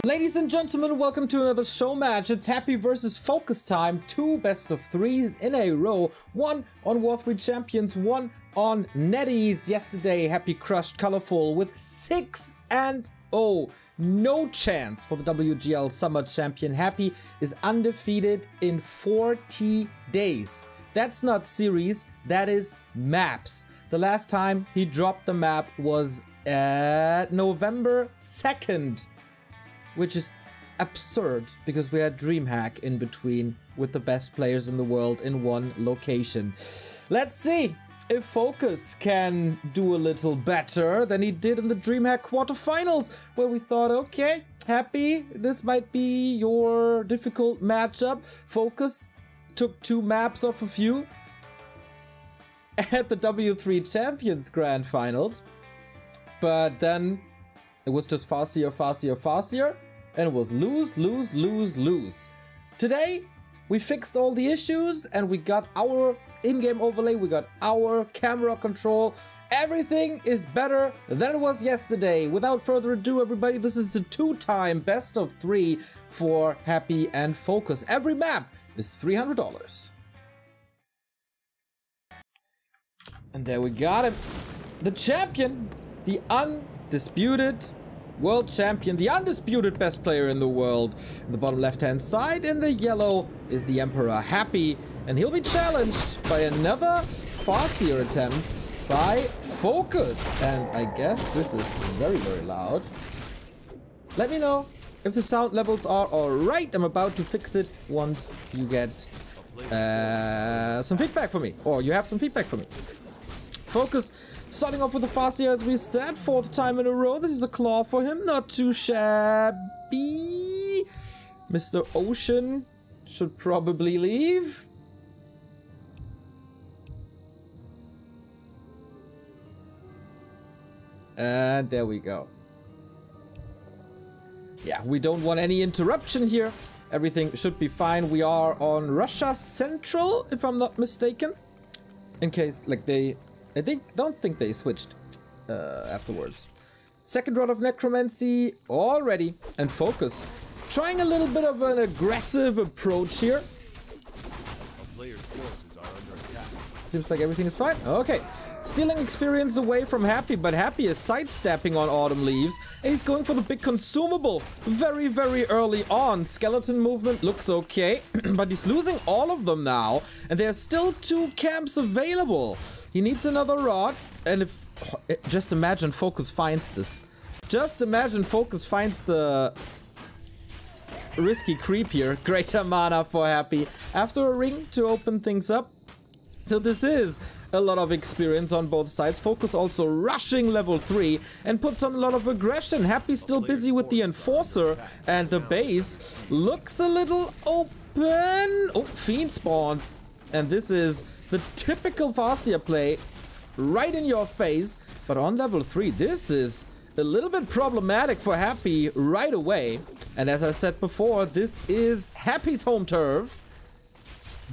Ladies and gentlemen, welcome to another show match. It's Happy versus FoCuS time. 2 best of 3s in a row. 1 on War3 Champions, 1 on Netties. Yesterday, Happy crushed Colorful with 6-0. No chance for the WGL Summer Champion. Happy is undefeated in 40 days. That's not series, that is maps. The last time he dropped the map was November 2nd. Which is absurd because we had DreamHack in between with the best players in the world in one location. Let's see if FoCuS can do a little better than he did in the DreamHack quarterfinals, where we thought, okay, Happy, this might be your difficult matchup. FoCuS took 2 maps off of you at the W3 Champions Grand Finals, but then it was just FoCuS, and it was lose, lose, lose, lose. Today, we fixed all the issues, and we got our in-game overlay, we got our camera control. Everything is better than it was yesterday. Without further ado, everybody, this is the 2-time best of 3 for Happy and FoCuS. Every map is $300. And there we got him. The champion, the undisputed world champion, the undisputed best player in the world. In the bottom left-hand side, in the yellow, is the Emperor Happy, and he'll be challenged by another FoCuS attempt by FoCuS. And I guess this is very, very loud. Let me know if the sound levels are alright. I'm about to fix it once you get some feedback from me, or you have some feedback from me. FoCuS starting off with the FoCuS, as we said, 4th time in a row. This is a claw for him, not too shabby. Mr. Ocean should probably leave. And there we go. Yeah, we don't want any interruption here. Everything should be fine. We are on Russia Central, if I'm not mistaken. In case, like, don't think they switched afterwards. Second round of Necromancy already, and FoCuS trying a little bit of an aggressive approach here. Seems like everything is fine. Okay, stealing experience away from Happy, but Happy is sidestepping on Autumn Leaves, and he's going for the big consumable very, very early on. Skeleton movement looks okay, but he's losing all of them now, and there's still 2 camps available. He needs another rod, and if just imagine FoCuS finds this. Just imagine FoCuS finds the risky creep here. Greater mana for Happy after a ring to open things up. So this is a lot of experience on both sides. FoCuS also rushing level 3 and puts on a lot of aggression. Happy still busy with the Enforcer, and the base looks a little open. Oh, Fiend spawns. And this is the typical FoCuS play, right in your face. But on level 3, this is a little bit problematic for Happy right away. And as I said before, this is Happy's home turf.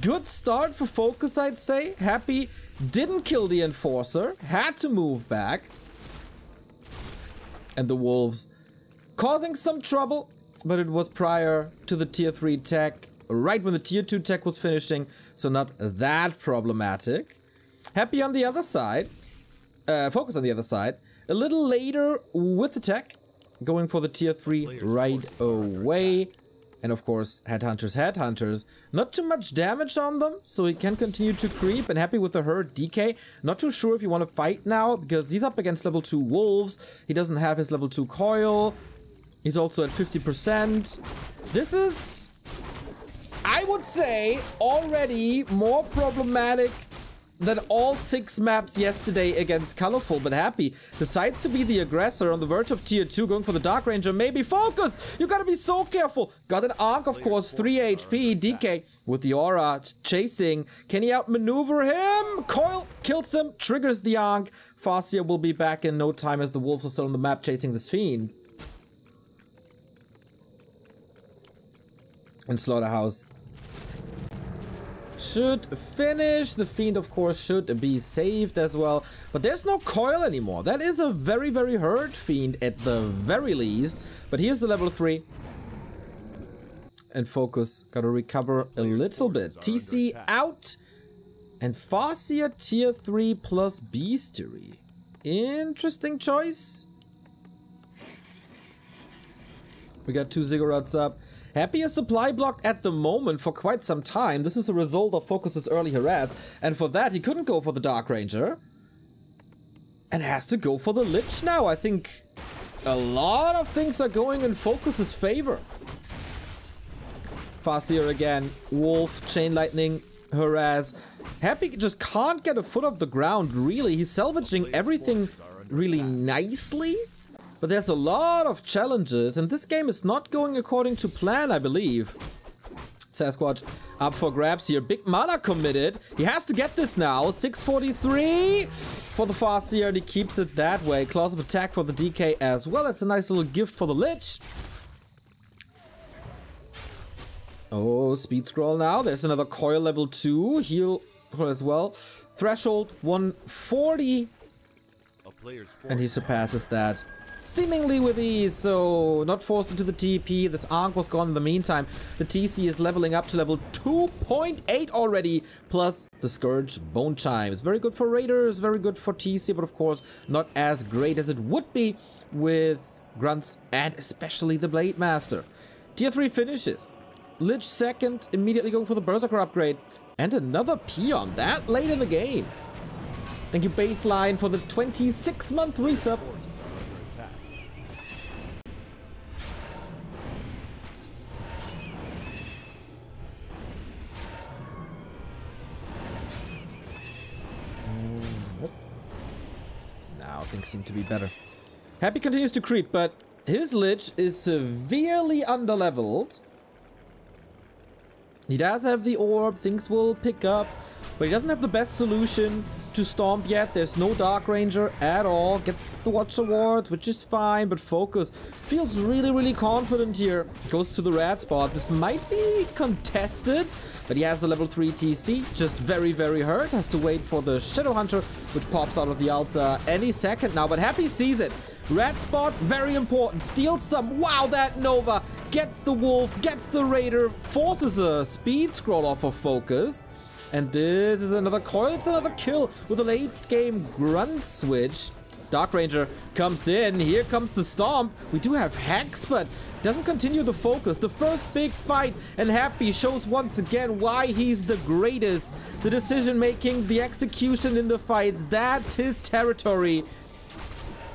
Good start for FoCuS, I'd say. Happy didn't kill the Enforcer, had to move back. And the Wolves causing some trouble, but it was prior to the tier 3 tech, right when the tier 2 tech was finishing, so not that problematic. Happy on the other side, FoCuS on the other side, a little later with the tech, going for the tier 3 right away. And of course, headhunters. Not too much damage on them, so he can continue to creep, and Happy with the herd DK. Not too sure if you want to fight now, because he's up against level 2 wolves. He doesn't have his level 2 coil. He's also at 50%. This is, I would say, already more problematic than all 6 maps yesterday against Colorful, but Happy decides to be the aggressor on the verge of tier 2, going for the Dark Ranger. Maybe FoCuS! You gotta be so careful! Got an Ankh, of course, 3 HP. DK with the aura chasing. Can he outmaneuver him? Coil kills him, triggers the Ankh. FoCuS will be back in no time as the wolves are still on the map chasing this Fiend. And Slaughterhouse should finish. The Fiend, of course, should be saved as well. But there's no coil anymore. That is a very, very hurt Fiend at the very least. But here's the level 3. And FoCuS got to recover a little bit. TC out. And FoCuS tier 3 plus Beastery. Interesting choice. We got 2 Ziggurats up. Happy is supply blocked at the moment for quite some time. This is a result of FoCuS's early harass. And for that, he couldn't go for the Dark Ranger. And has to go for the Lich now. I think a lot of things are going in FoCuS's favor. FoCuS again. Wolf, Chain Lightning, harass. Happy just can't get a foot off the ground, really. He's salvaging everything really nicely. But there's a lot of challenges, and this game is not going according to plan, I believe. Sasquatch up for grabs here. Big mana committed. He has to get this now. 643 for the FoCuS, and he keeps it that way. Claws of attack for the DK as well. That's a nice little gift for the Lich. Oh, speed scroll now. There's another coil level 2. Heal as well. Threshold 140. And he surpasses that seemingly with ease, so not forced into the TP. This Ankh was gone in the meantime. The TC is leveling up to level 2.8 already, plus the Scourge Bone Chime. It's very good for Raiders, very good for TC, but of course not as great as it would be with Grunts and especially the Blade Master. Tier 3 finishes. Lich second, immediately going for the Berserker upgrade. And another Peon that late in the game. Thank you, Baseline, for the 26-month resub. Now things seem to be better. Happy continues to creep, but his Lich is severely underleveled. He does have the orb, things will pick up, but he doesn't have the best solution to Stomp yet. There's no Dark Ranger at all. Gets the Watch Award, which is fine, but FoCuS feels really, really confident here. Goes to the red spot. This might be contested, but he has the level 3 TC. Just very, very hurt. Has to wait for the Shadow Hunter, which pops out of the Altar any second now, but Happy sees it. Red spot, very important. Steals some. Wow, that Nova gets the Wolf, gets the Raider, forces a speed scroll off of FoCuS. And this is another coil. It's another kill with a late game grunt switch. Dark Ranger comes in. Here comes the Stomp. We do have Hex, but doesn't continue the FoCuS. The first big fight, and Happy shows once again why he's the greatest. The decision making, the execution in the fights, that's his territory.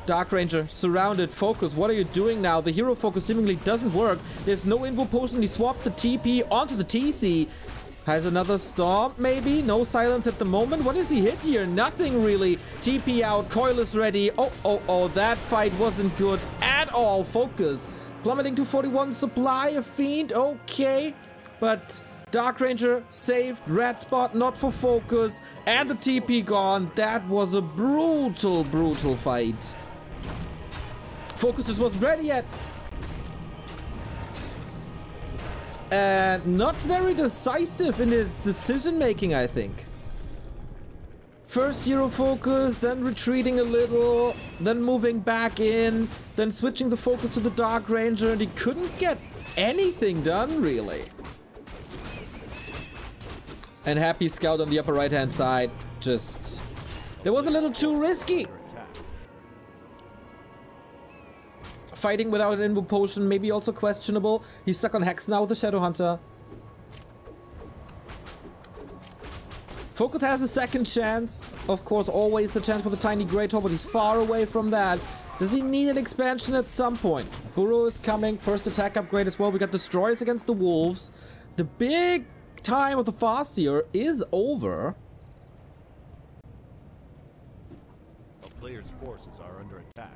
Dark Ranger surrounded. FoCuS, what are you doing now? The hero focus seemingly doesn't work. There's no Invo Potion. He swapped the TP onto the TC. Has another Stomp, maybe? No silence at the moment. What does he hit here? Nothing really. TP out. Coil is ready. Oh. That fight wasn't good at all. FoCuS plummeting to 41 supply. A Fiend. Okay. But Dark Ranger saved. Red spot not for FoCuS. And the TP gone. That was a brutal, brutal fight. FoCuS just wasn't ready yet. And not very decisive in his decision making, I think. First hero focus, then retreating a little, then moving back in, then switching the focus to the Dark Ranger, and he couldn't get anything done, really. And Happy Scout on the upper right hand side, just... It was a little too risky. Fighting without an Invo Potion, maybe also questionable. He's stuck on Hex now with the Shadow Hunter. FoCuS has a second chance. Of course, always the chance for the tiny Great Hole, but he's far away from that. Does he need an expansion at some point? Burrow is coming. First attack upgrade as well. We got Destroyers against the Wolves. The big time of the FoCuS is over. A player's forces are under attack.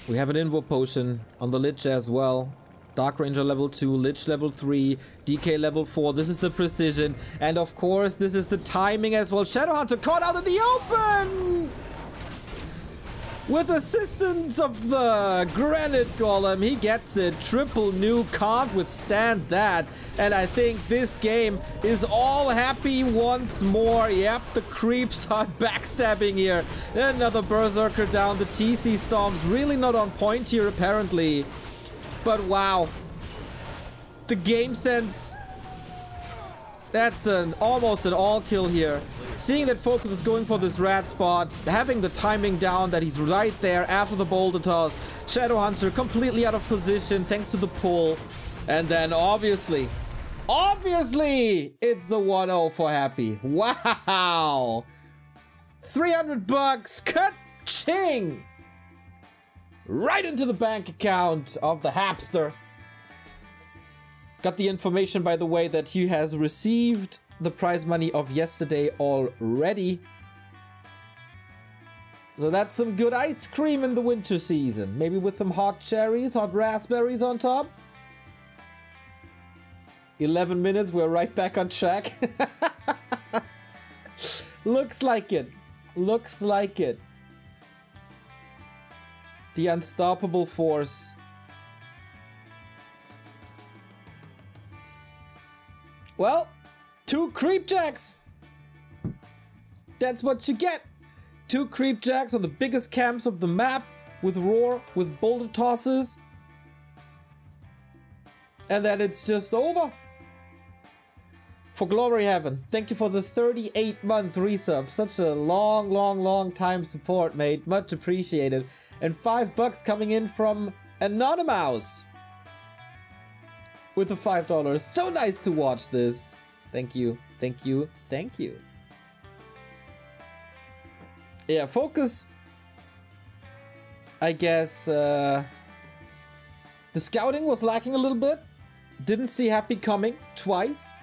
We have an Invo Potion on the Lich as well. Dark Ranger level 2, Lich level 3, DK level 4. This is the precision. And of course, this is the timing as well. Shadow Hunter caught out in the open! With assistance of the Granite Golem, he gets it. Triple nuke, can't withstand that. And I think this game is all happy once more. Yep, the creeps are backstabbing here. Another Berserker down. The TC Storm's really not on point here, apparently. But wow. The game sense... That's almost an all-kill here. Seeing that FoCuS is going for this rat spot, having the timing down that he's right there after the boulder toss. Shadowhunter completely out of position thanks to the pull. And then obviously, it's the 1-0 for Happy. Wow! 300 bucks, ka-ching! Right into the bank account of the Hapster. Got the information, by the way, that he has received the prize money of yesterday already. So that's some good ice cream in the winter season. Maybe with some hot cherries, hot raspberries on top. 11 minutes, we're right back on track. Looks like it. Looks like it. The unstoppable force. Well, 2 creepjacks. That's what you get. 2 creepjacks on the biggest camps of the map with roar, with boulder tosses. And then it's just over. For Glory Heaven, thank you for the 38-month resub. Such a long time support, mate. Much appreciated. And $5 coming in from Anonymous. With the $5. So nice to watch this. Thank you. Thank you. Thank you. Yeah, FoCuS. I guess the scouting was lacking a little bit. Didn't see Happy coming twice.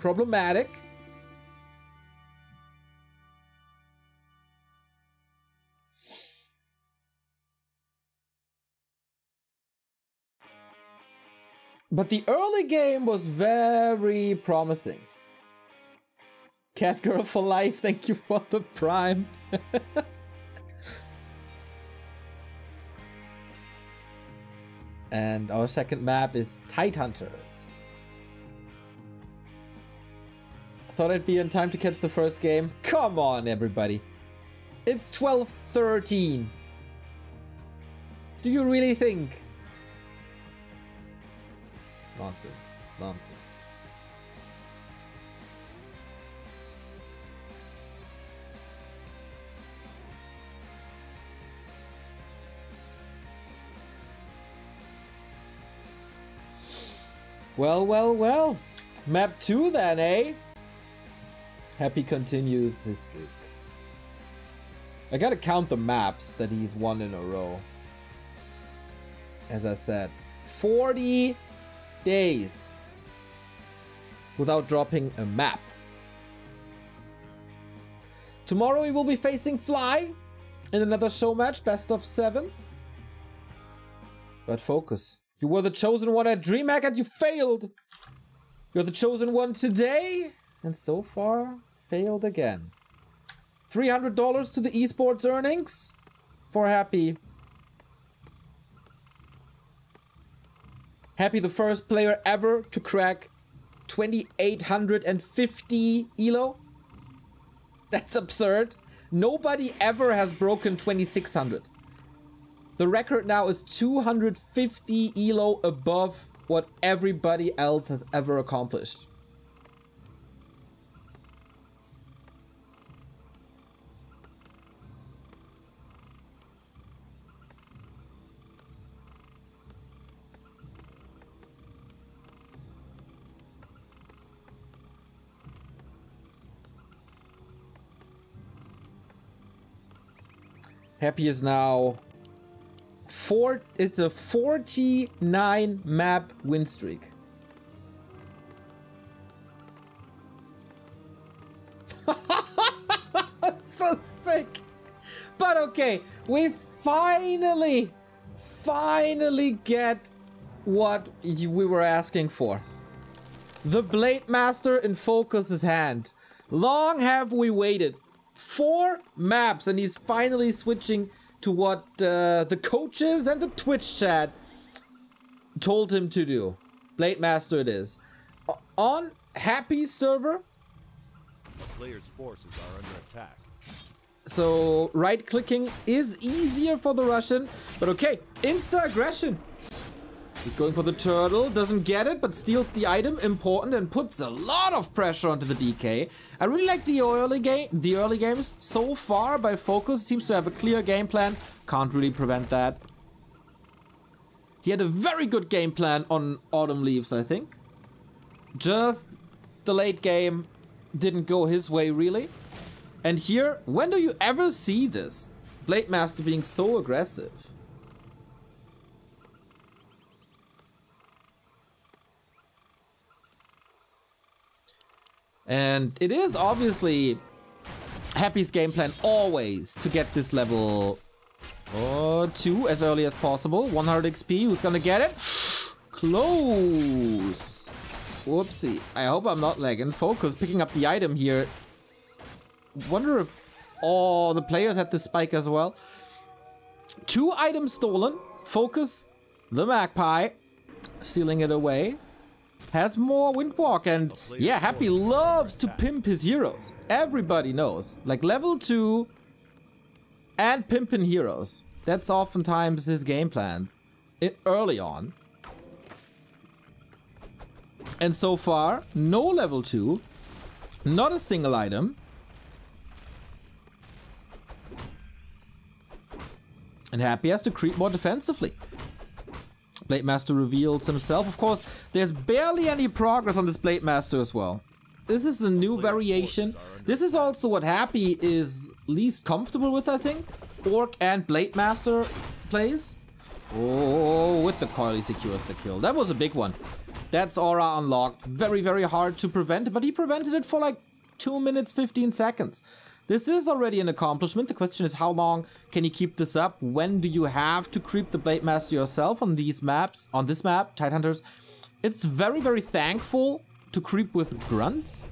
Problematic. But the early game was very promising. Catgirl for life, thank you for the prime. And our second map is Tidehunters. Thought I'd be in time to catch the first game. Come on, everybody. It's 12:13. Do you really think? Nonsense. Nonsense. Well. Map 2 then, eh? Happy continues his streak. I gotta count the maps that he's won in a row. As I said, 40 days without dropping a map. Tomorrow we will be facing Fly in another show match, best of 7. But FoCuS, you were the chosen one at DreamHack and you failed. You're the chosen one today and so far failed again. $300 to the esports earnings for Happy. Happy, the first player ever to crack 2,850 elo. That's absurd. Nobody ever has broken 2,600. The record now is 250 elo above what everybody else has ever accomplished. Happy is now it's a 49 map win streak. So sick. But okay, we finally get what we were asking for. The Blade Master in FoCuS's hand. Long have we waited. 4 maps and he's finally switching to what the coaches and the Twitch chat told him to do. Blade Master it is. On Happy's server. The player's forces are under attack. So right clicking is easier for the Russian. But okay, insta aggression. He's going for the turtle, doesn't get it, but steals the item, important, and puts a lot of pressure onto the DK. I really like the early games so far by FoCuS. Seems to have a clear game plan. Can't really prevent that. He had a very good game plan on Autumn Leaves, I think. Just the late game didn't go his way, really. And here, when do you ever see this? Blade Master being so aggressive. And it is obviously Happy's game plan always to get this level 2 as early as possible. 100 XP, who's gonna get it? Close. Whoopsie. I hope I'm not lagging. FoCuS picking up the item here. Wonder if all the players had this spike as well. 2 items stolen. FoCuS, the Magpie, stealing it away. Has more Windwalk, and yeah, Happy loves to pimp his heroes. Everybody knows. Like level 2 and pimping heroes. That's oftentimes his game plans early on. And so far, no level 2. Not a single item. And Happy has to creep more defensively. Blade Master reveals himself. Of course, there's barely any progress on this Blade Master as well. This is a new variation. This is also what Happy is least comfortable with, I think. Orc and Blade Master plays. Oh, with the coil he secures the kill. That was a big one. That's aura unlocked. Very, very hard to prevent, but he prevented it for like 2 minutes, 15 seconds. This is already an accomplishment. The question is, how long can you keep this up? When do you have to creep the Blade Master yourself on these maps? On this map, Tidehunters. It's very, very thankful to creep with grunts.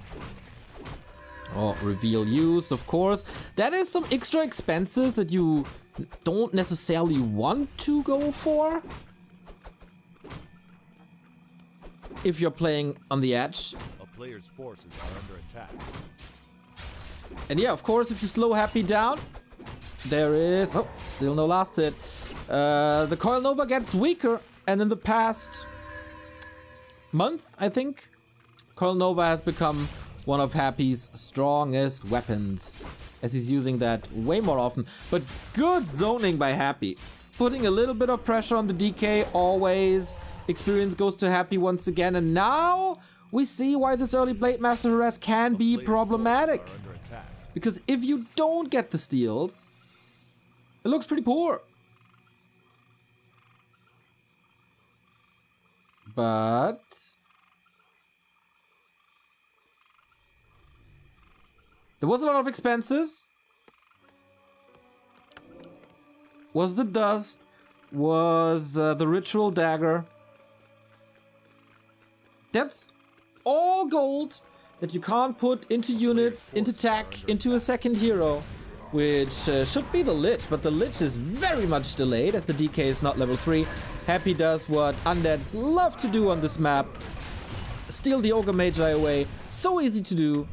Oh, reveal used, of course. That is some extra expenses that you don't necessarily want to go for. If you're playing on the edge. A player's forces are under attack. And yeah, of course, if you slow Happy down, there is... Oh, still no last hit. The Coil Nova gets weaker, and in the past month, I think, Coil Nova has become one of Happy's strongest weapons, as he's using that way more often. But good zoning by Happy. Putting a little bit of pressure on the DK, always. Experience goes to Happy once again, and now we see why this early Blade Master harass can be problematic. Because if you don't get the steals, it looks pretty poor. But there was a lot of expenses. Was the dust, was the ritual dagger. That's all gold that you can't put into units, into tech, into a second hero, which should be the Lich, but the Lich is very much delayed as the DK is not level 3. Happy does what undeads love to do on this map. Steal the Ogre Magi away. So easy to do.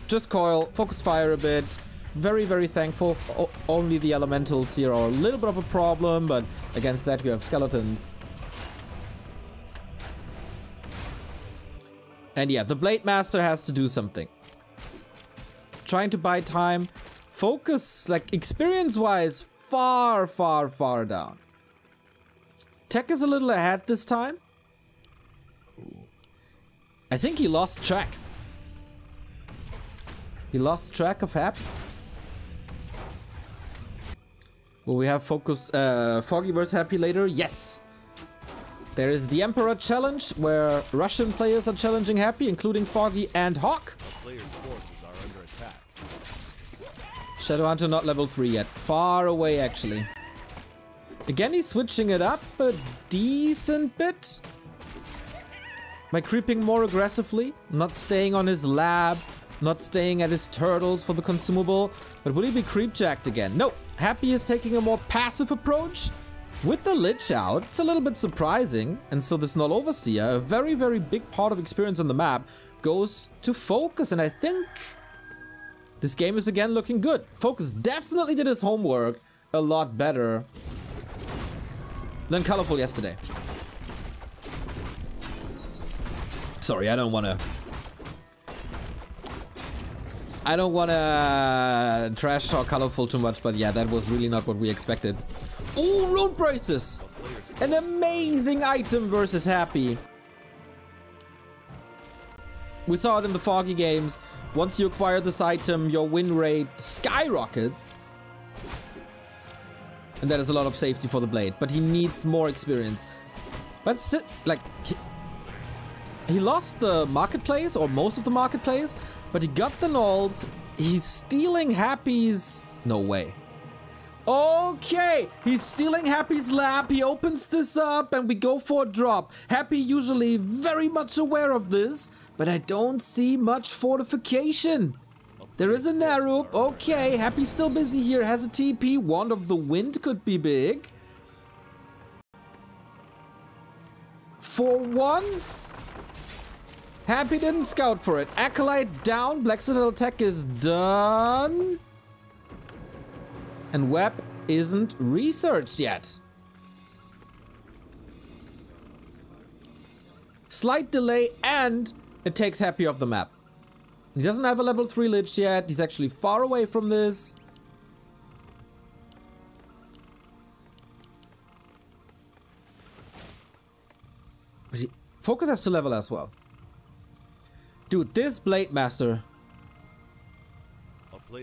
Just coil, focus fire a bit. Very, very thankful. Only the elementals here are a little bit of a problem, but against that you have skeletons. And yeah, the Blade Master has to do something. Trying to buy time. FoCuS, like, experience-wise, far, far, far down. Tech is a little ahead this time. I think he lost track. He lost track of Happy. Will we have FoCuS, Foggy vs Happy later? Yes! There is the Emperor Challenge, where Russian players are challenging Happy, including Foggy and Hawk. Players' forces are under attack. Shadowhunter not level 3 yet. Far away, actually. Again, he's switching it up a decent bit. By creeping more aggressively, not staying on his lab, Not staying at his turtles for the consumable. But will he be creep-jacked again? No. Happy is taking a more passive approach. With the Lich out, it's a little bit surprising. And so this Null Overseer, a very, very big part of experience on the map, goes to FoCuS. And I think this game is again looking good. FoCuS definitely did his homework a lot better than Colorful yesterday. Sorry, I don't want to trash talk Colorful too much, but yeah, that was really not what we expected. Ooh, Rune Braces! An amazing item versus Happy. We saw it in the Foggy games. Once you acquire this item, your win rate skyrockets. And that is a lot of safety for the Blade. But he needs more experience. But like, he lost the Marketplace, or most of the Marketplace. But he got the Nulls. He's stealing Happy's... No way. Okay, he's stealing Happy's lap. He opens this up and we go for a drop. Happy usually very much aware of this, but I don't see much fortification. There is a Narup. Okay, Happy's still busy here. Has a TP. Wand of the Wind could be big. For once, Happy didn't scout for it. Acolyte down. Black Citadel tech is done. And Web isn't researched yet. Slight delay, and it takes Happy off the map. He doesn't have a level 3 Lich yet. He's actually far away from this. But FoCuS has to level as well. Dude, this Blade Master,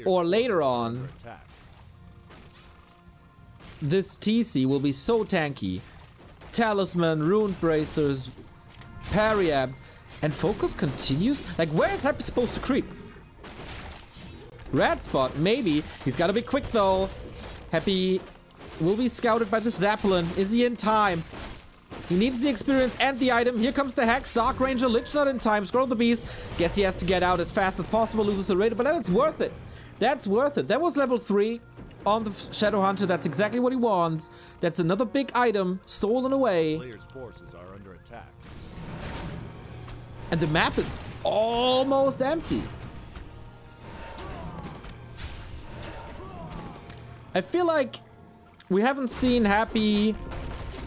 or later on, this TC will be so tanky. Talisman, Rune Bracers, Parry-Ab, and FoCuS continues. Like, where is Happy supposed to creep? Red spot, maybe. He's got to be quick though. Happy will be scouted by the Zeppelin. Is he in time? He needs the experience and the item. Here comes the Hex. Dark Ranger, Lich not in time. Scroll the Beast. Guess he has to get out as fast as possible. Loses the Raider, but that's worth it. That's worth it. That was level 3 on the Shadow Hunter. That's exactly what he wants. That's another big item stolen away. Players' forces are under attack. And the map is almost empty. I feel like we haven't seen Happy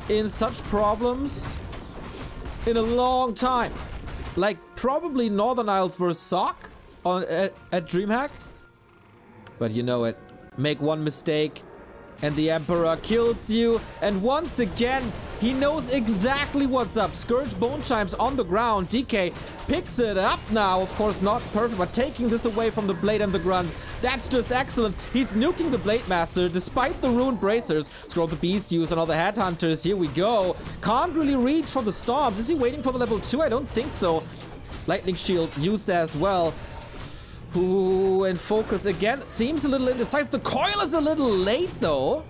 in such problems in a long time. Like probably Northern Isles versus Sock on at DreamHack. But you know it. Make one mistake and the Emperor kills you. And once again, he knows exactly what's up. Scourge Bone Chimes on the ground. DK picks it up now. Of course, not perfect, but taking this away from the Blade and the Grunts. That's just excellent. He's nuking the Blade Master despite the Rune Bracers. Scroll the Beast use on all the Headhunters. Here we go. Can't really reach for the Storms. Is he waiting for the level 2? I don't think so. Lightning Shield used as well. Ooh, and FoCuS again. Seems a little indecisive. The coil is a little late though.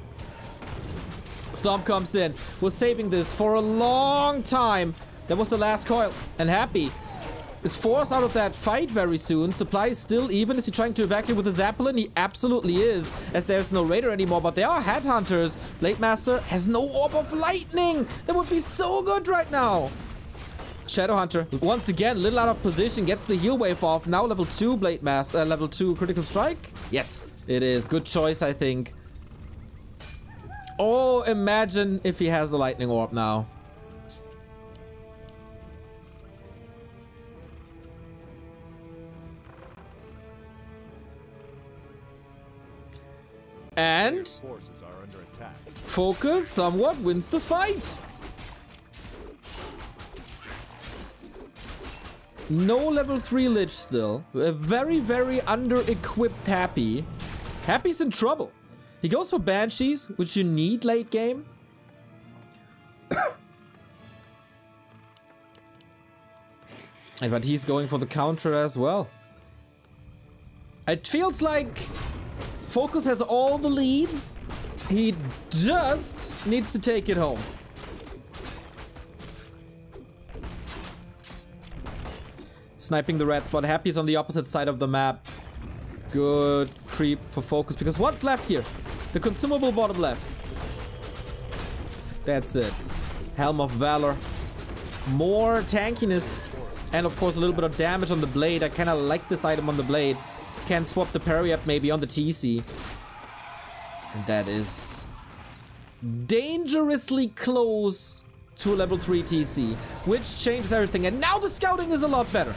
Storm comes in. Was saving this for a long time. That was the last coil. And Happy is forced out of that fight very soon. Supply is still even. Is he trying to evacuate with the Zeppelin? He absolutely is, as there's no Raider anymore. But there are Headhunters. Blade Master has no Orb of Lightning. That would be so good right now. Shadow Hunter, once again, little out of position, gets the heal wave off. Now level 2 Blade Master, level 2 Critical Strike. Yes, it is. Good choice, I think. Oh, imagine if he has the Lightning Orb now. And Forces are under attack. FoCuS somewhat wins the fight. No level 3 Lich still. A very, very under-equipped Happy. Happy's in trouble. He goes for Banshees, which you need late game. But he's going for the counter as well. It feels like FoCuS has all the leads. He just needs to take it home. sniping the red spot. Happy's on the opposite side of the map. Good creep for FoCuS, because what's left here? The consumable bottom left. That's it. Helm of Valor. More tankiness. And of course a little bit of damage on the blade. I kind of like this item on the blade. Can swap the parry up maybe on the TC. And that is dangerously close to a level 3 TC, which changes everything. And now the scouting is a lot better.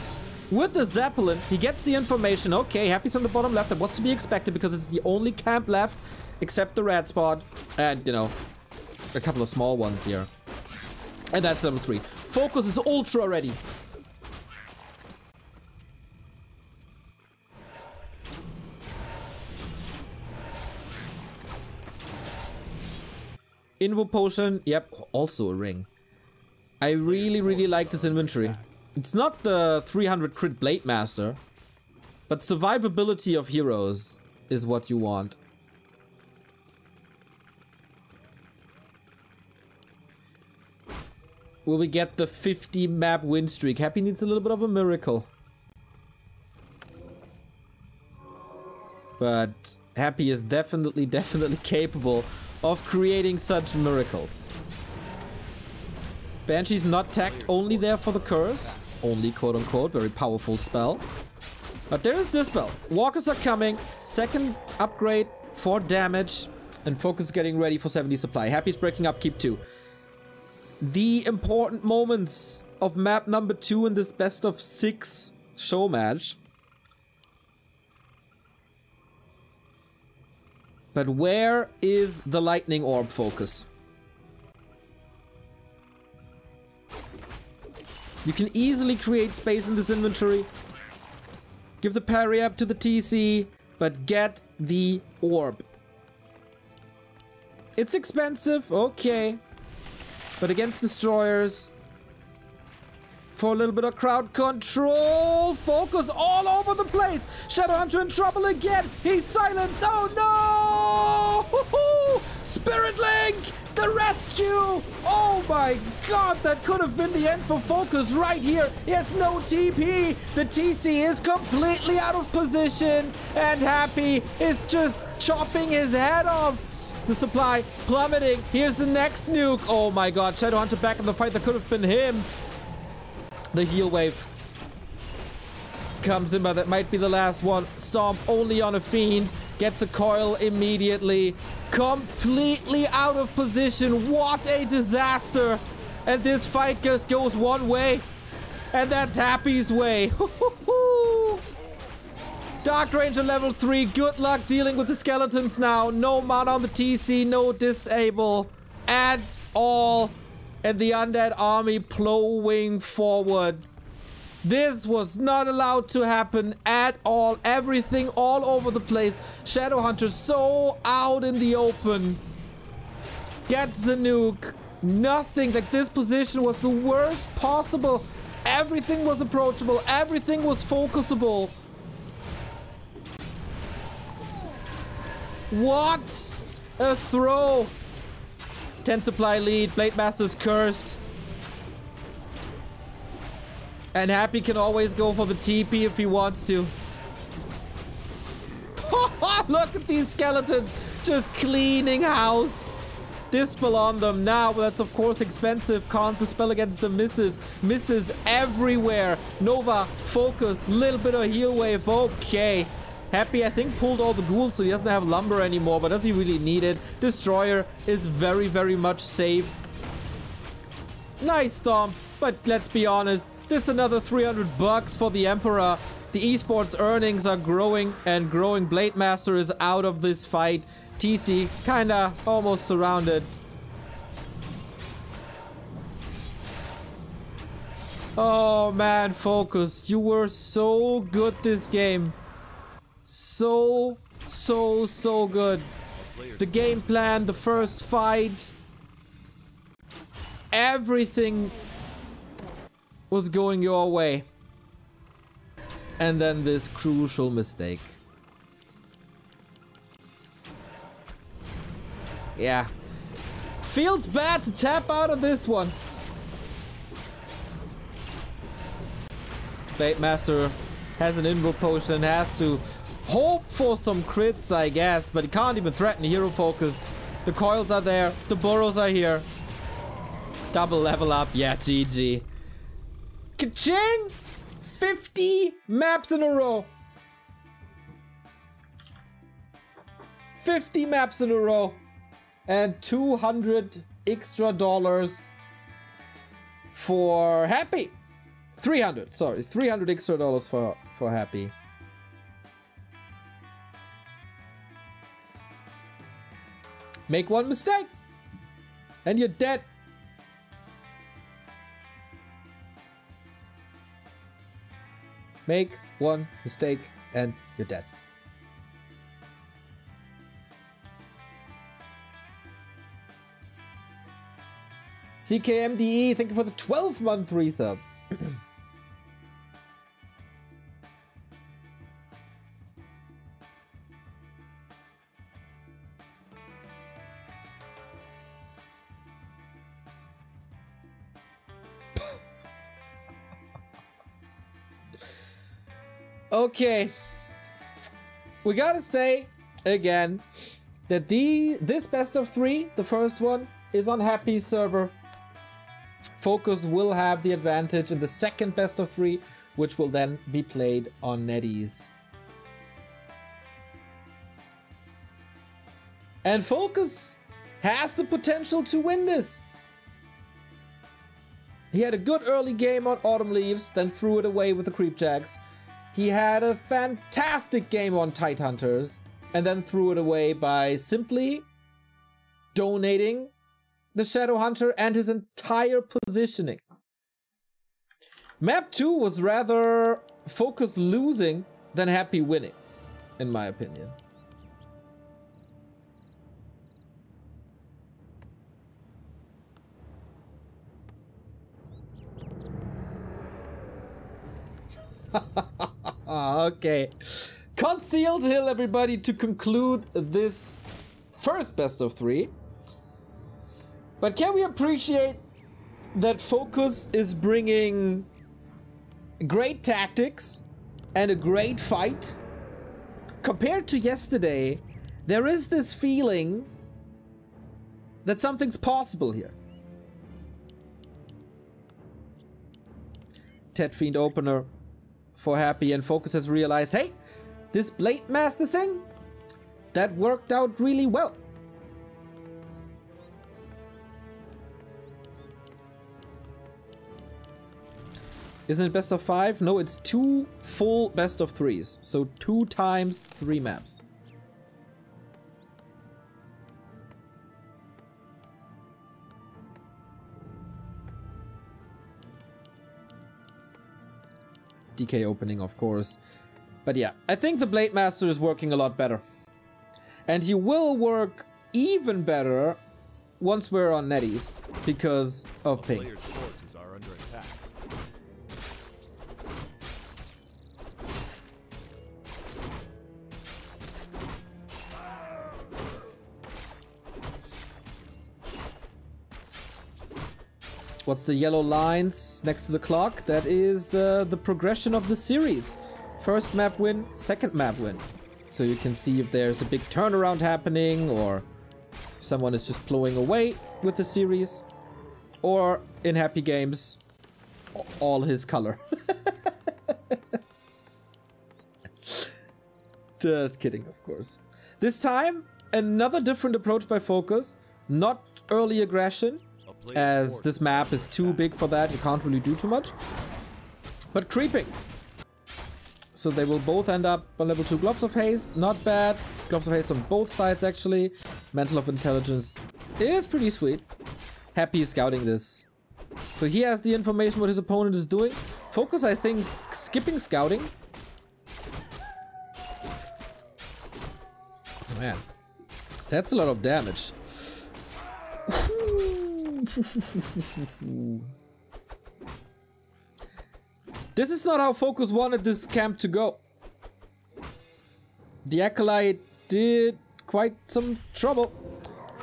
With the Zeppelin, he gets the information. Okay, Happy's on the bottom left. That was to be expected because it's the only camp left except the red spot. And, you know, a couple of small ones here. And that's level 3. FoCuS is ultra ready. Invo potion, yep, also a ring. I really like this inventory. It's not the 300 crit Blade Master, but survivability of heroes is what you want. Will we get the 50 map win streak? Happy needs a little bit of a miracle. But Happy is definitely capable of creating such miracles. Banshee's not tagged, only there for the curse. Only quote unquote, very powerful spell. But there is this spell. Walkers are coming. Second upgrade for damage. And FoCuS getting ready for 70 supply. Happy's breaking up keep 2. The important moments of map number 2 in this best of 6 show match. But where is the lightning orb FoCuS? You can easily create space in this inventory. Give the parry up to the TC, but get the orb. It's expensive, okay. But against destroyers, for a little bit of crowd control, FoCuS all over the place. Shadowhunter in trouble again. He's silenced. Oh no! Spirit Link, the rescue. Oh my god, that could have been the end for FoCuS right here. He has no TP. The TC is completely out of position, and Happy is just chopping his head off. The supply plummeting. Here's the next nuke. Oh my god, Shadowhunter back in the fight. That could have been him. The heal wave comes in, but that might be the last one. Stomp only on a fiend. Gets a coil immediately. Completely out of position. What a disaster. And this fight just goes one way. And that's Happy's way. Dark Ranger level 3. Good luck dealing with the skeletons now. No mana on the TC. No disable at all. And the undead army plowing forward. This was not allowed to happen at all. Everything all over the place. Shadowhunter so out in the open. Gets the nuke. Nothing. Like, this position was the worst possible. Everything was approachable. Everything was focusable. What a throw. 10 supply lead. Blade Master's cursed. And Happy can always go for the TP if he wants to. Look at these skeletons just cleaning house. Dispel on them now. That's of course expensive. Can't the spell against the misses. Misses everywhere. Nova, FoCuS, little bit of heal wave. Okay. Happy, I think, pulled all the ghouls, so he doesn't have lumber anymore, but does he really need it? Destroyer is very, very much safe. Nice stomp, but let's be honest, this is another 300 bucks for the Emperor. The esports earnings are growing and growing. Blade Master is out of this fight. TC kinda almost surrounded. Oh man, FoCuS, you were so good this game. So good. The game plan, the first fight, everything was going your way. And then this crucial mistake. Yeah. Feels bad to tap out of this one. Blade Master has an invoke potion, has to hope for some crits, I guess, but he can't even threaten hero focus. The coils are there, the burrows are here. Double level up, yeah, GG. Ka-ching! 50 maps in a row. 50 maps in a row. And $200 extra for Happy. 300, sorry, $300 extra for Happy. Make one mistake and you're dead. Make one mistake and you're dead. CKMDE, thank you for the 12-month resub. Okay, we gotta say again that this best of 3, the first one, is on Happy's server. FoCuS will have the advantage in the second best of 3, which will then be played on NetEase. And FoCuS has the potential to win this. He had a good early game on Autumn Leaves, then threw it away with the Creepjacks. He had a fantastic game on Tidehunters, and then threw it away by simply donating the Shadowhunter and his entire positioning. Map 2 was rather FoCuS losing than Happy winning, in my opinion. Okay. Concealed Hill, everybody, to conclude this first best of 3. But can we appreciate that FoCuS is bringing great tactics and a great fight? Compared to yesterday, there is this feeling that something's possible here. Ted Fiend opener for Happy, and FoCuS has realized, hey, this Blade Master thing, that worked out really well. Isn't it best of 5? No, it's 2 full best of 3s. So 2 times 3 maps. DK opening, of course. But yeah, I think the Blade Master is working a lot better. And he will work even better once we're on NetEase because of ping. Players' forces are under attack. What's the yellow lines next to the clock? That is the progression of the series. First map win, second map win. So you can see if there's a big turnaround happening, or someone is just blowing away with the series, or in Happy Games, all his color. Just kidding, of course. This time, another different approach by FoCuS. Not early aggression, as this map is too big for that. You can't really do too much. But creeping. So they will both end up on level 2 Gloves of Haste. Not bad. Gloves of Haste on both sides, actually. Mantle of Intelligence is pretty sweet. Happy is scouting this. So he has the information what his opponent is doing. FoCuS, I think, skipping scouting. Oh, man. That's a lot of damage. This is not how FoCuS wanted this camp to go. The Acolyte did quite some trouble.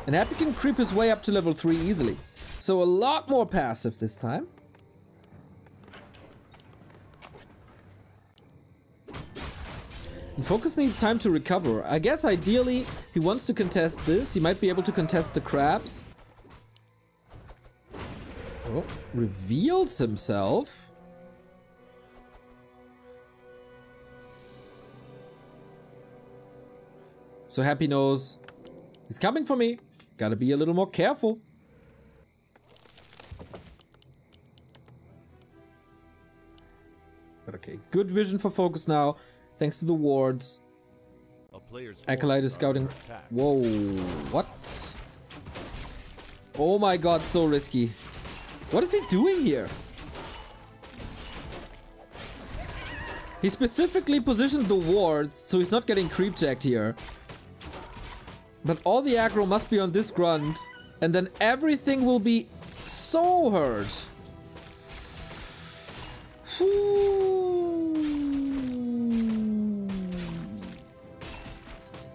And Happy can creep his way up to level 3 easily. So a lot more passive this time. FoCuS needs time to recover. I guess ideally he wants to contest this. He might be able to contest the crabs. Oh, reveals himself. So Happy knows he's coming for me. Gotta be a little more careful. But okay, good vision for FoCuS now, thanks to the wards. Acolyte is scouting. Whoa, what? Oh my god, so risky. What is he doing here? He specifically positioned the wards so he's not getting creep jacked here. But all the aggro must be on this grunt, and then everything will be so hurt.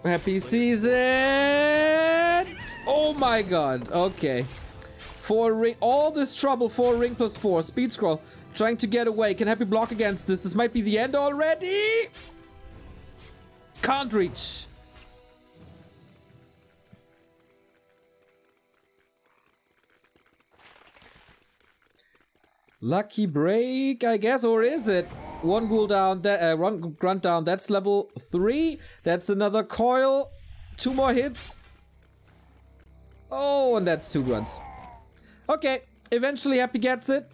Happy sees it! Oh my god, okay. 4 ring, all this trouble, 4 ring plus 4, speed scroll, trying to get away. Can Happy block against this? This might be the end already! Can't reach. Lucky break, I guess, or is it? One ghoul down, one grunt down, that's level 3. That's another coil. 2 more hits. Oh, and that's 2 grunts. Okay, eventually Happy gets it.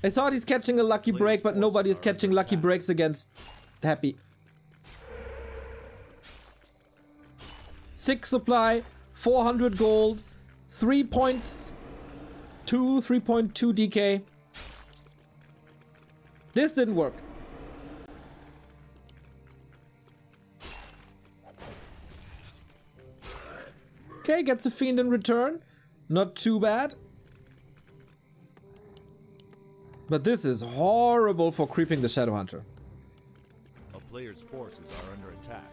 I thought he's catching a lucky break, but nobody is catching lucky breaks against Happy. 6 supply, 400 gold, 3.2 DK. This didn't work. Okay, gets a fiend in return. Not too bad. But this is horrible for creeping the Shadow Hunter. A player's forces are under attack.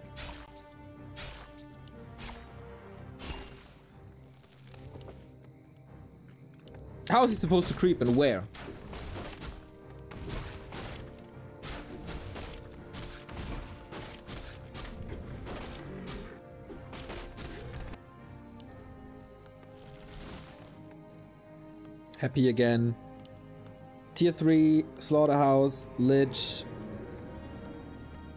How is he supposed to creep and where? Happy again. Tier 3, Slaughterhouse, Lich.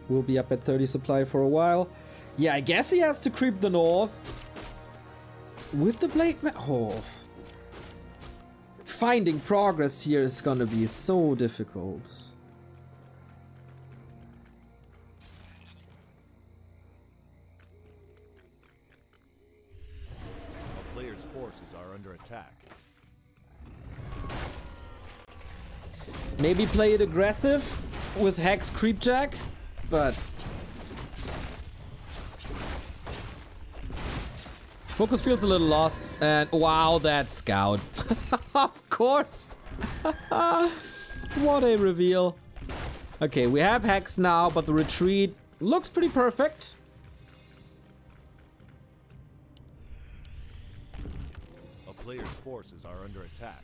Will be up at 30 supply for a while. Yeah, I guess he has to creep the north. With the Blade Man. Oh. Finding progress here is gonna be so difficult. A player's forces are under attack. Maybe play it aggressive with Hex Creepjack, but FoCuS feels a little lost. And wow, that scout. Of course. What a reveal. Okay, we have Hex now, but the retreat looks pretty perfect. A player's forces are under attack.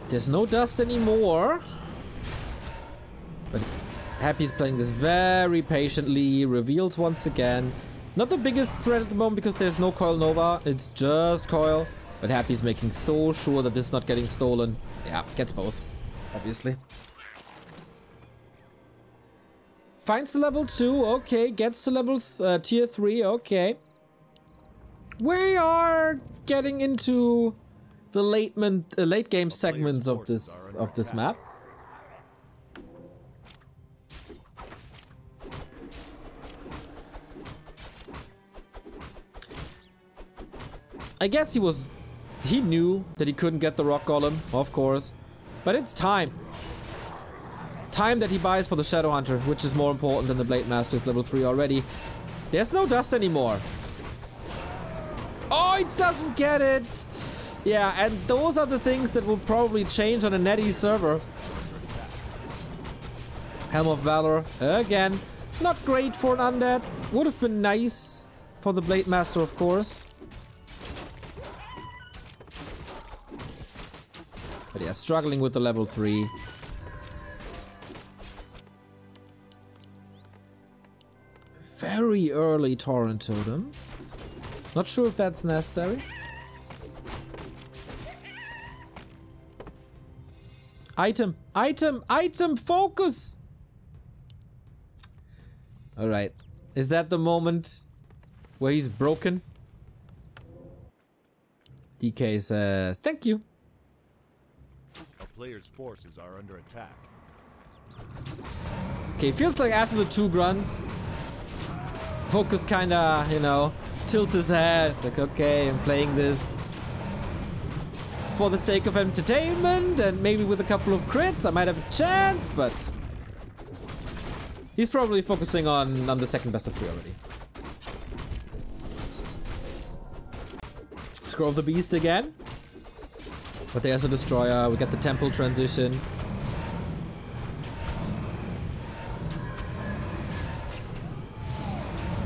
There's no dust anymore. But Happy's playing this very patiently. Reveals once again. Not the biggest threat at the moment because there's no Coil Nova. It's just Coil. But Happy's making so sure that this is not getting stolen. Yeah, gets both, obviously. Finds the level 2. Okay, gets to level tier 3. Okay. We are getting into the late game segments of this map. I guess he knew that he couldn't get the rock golem, of course, but it's time that he buys for the Shadow Hunter, which is more important than the Blade Master. Is level 3 already. There's no dust anymore. Oh, he doesn't get it. Yeah, and those are the things that will probably change on a NetEase server. Helm of Valor, again. Not great for an undead. Would have been nice for the Blade Master, of course. But yeah, struggling with the level 3. Very early Torrent Totem. Not sure if that's necessary. Item, item, item, focus! Alright. Is that the moment where he's broken? DK says, thank you. A player's forces are under attack. Okay, feels like after the 2 grunts, FoCuS kinda, you know, tilts his head. Like, okay, I'm playing this for the sake of entertainment, and maybe with a couple of crits I might have a chance, but he's probably focusing on the second best of 3 already. Scroll of the Beast again. But there's a Destroyer. We get the Temple transition.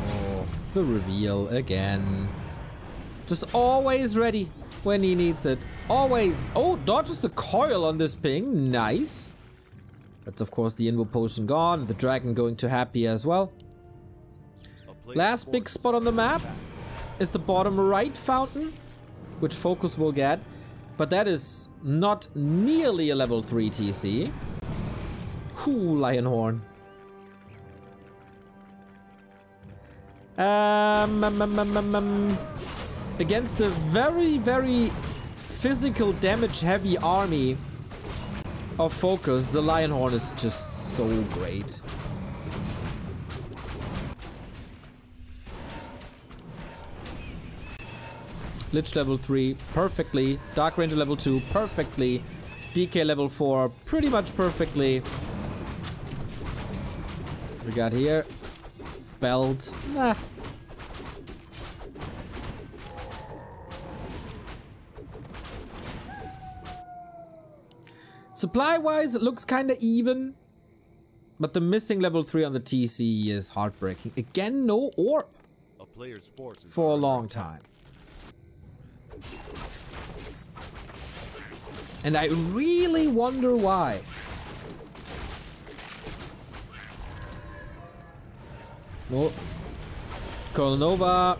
Oh, the reveal again. Just always ready when he needs it. Always. Oh, dodges the coil on this ping. Nice. That's of course the Invo Potion gone. The Dragon going to happy as well. Last big spot on the map is the bottom right fountain, which FoCuS will get. But that is not nearly a level 3 TC. Cool, Lionhorn. Against a very, very physical damage heavy army of FoCuS, the Lionhorn is just so great. Lich level 3, perfectly. Dark Ranger level 2, perfectly. DK level 4, pretty much perfectly. We got here. Belt. Nah. Supply-wise, it looks kinda even. But the missing level 3 on the TC is heartbreaking. Again, no orb. A player's forces for a long time. And I really wonder why. No. Colonel Nova.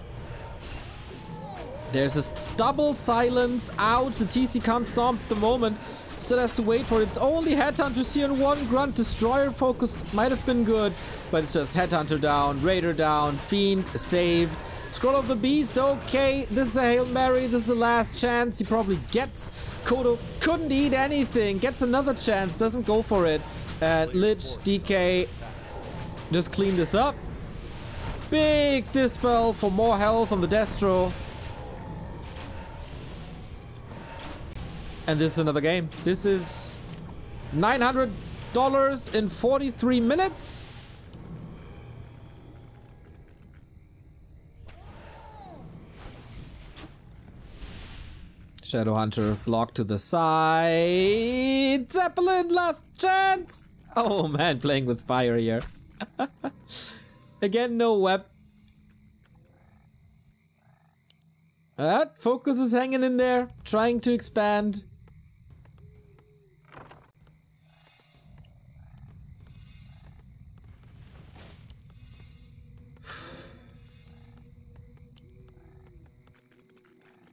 There's a double silence out. The TC can't stomp at the moment. Still has to wait for it. It's only Headhunter here in 1 grunt. Destroyer FoCuS might have been good, but it's just Headhunter down, Raider down, Fiend saved. Scroll of the Beast, okay. This is a Hail Mary. This is the last chance. He probably gets. Kodo couldn't eat anything. Gets another chance. Doesn't go for it. Lich, DK. Just clean this up. Big Dispel for more health on the Destro. And this is another game. This is $900 in 43 minutes. Shadowhunter blocked to the side. Zeppelin, last chance. Oh man, playing with fire here. Again, no web. FoCuS is hanging in there, trying to expand.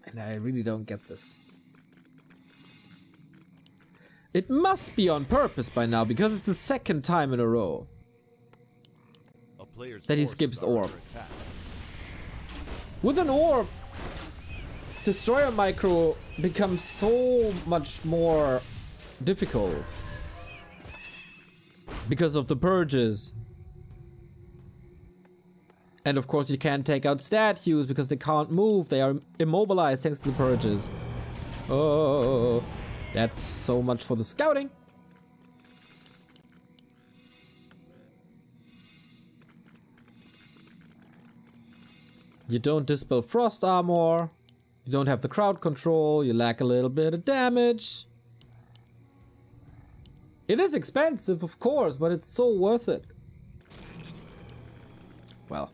And I really don't get this. It must be on purpose by now, because it's the 2nd time in a row that he skips the orb. With an orb, Destroyer Micro becomes so much more difficult because of the purges. And of course you can't take out statues because they can't move. They are immobilized thanks to the purges. Oh, that's so much for the scouting. You don't dispel frost armor. You don't have the crowd control. You lack a little bit of damage. It is expensive, of course, but it's so worth it. Well,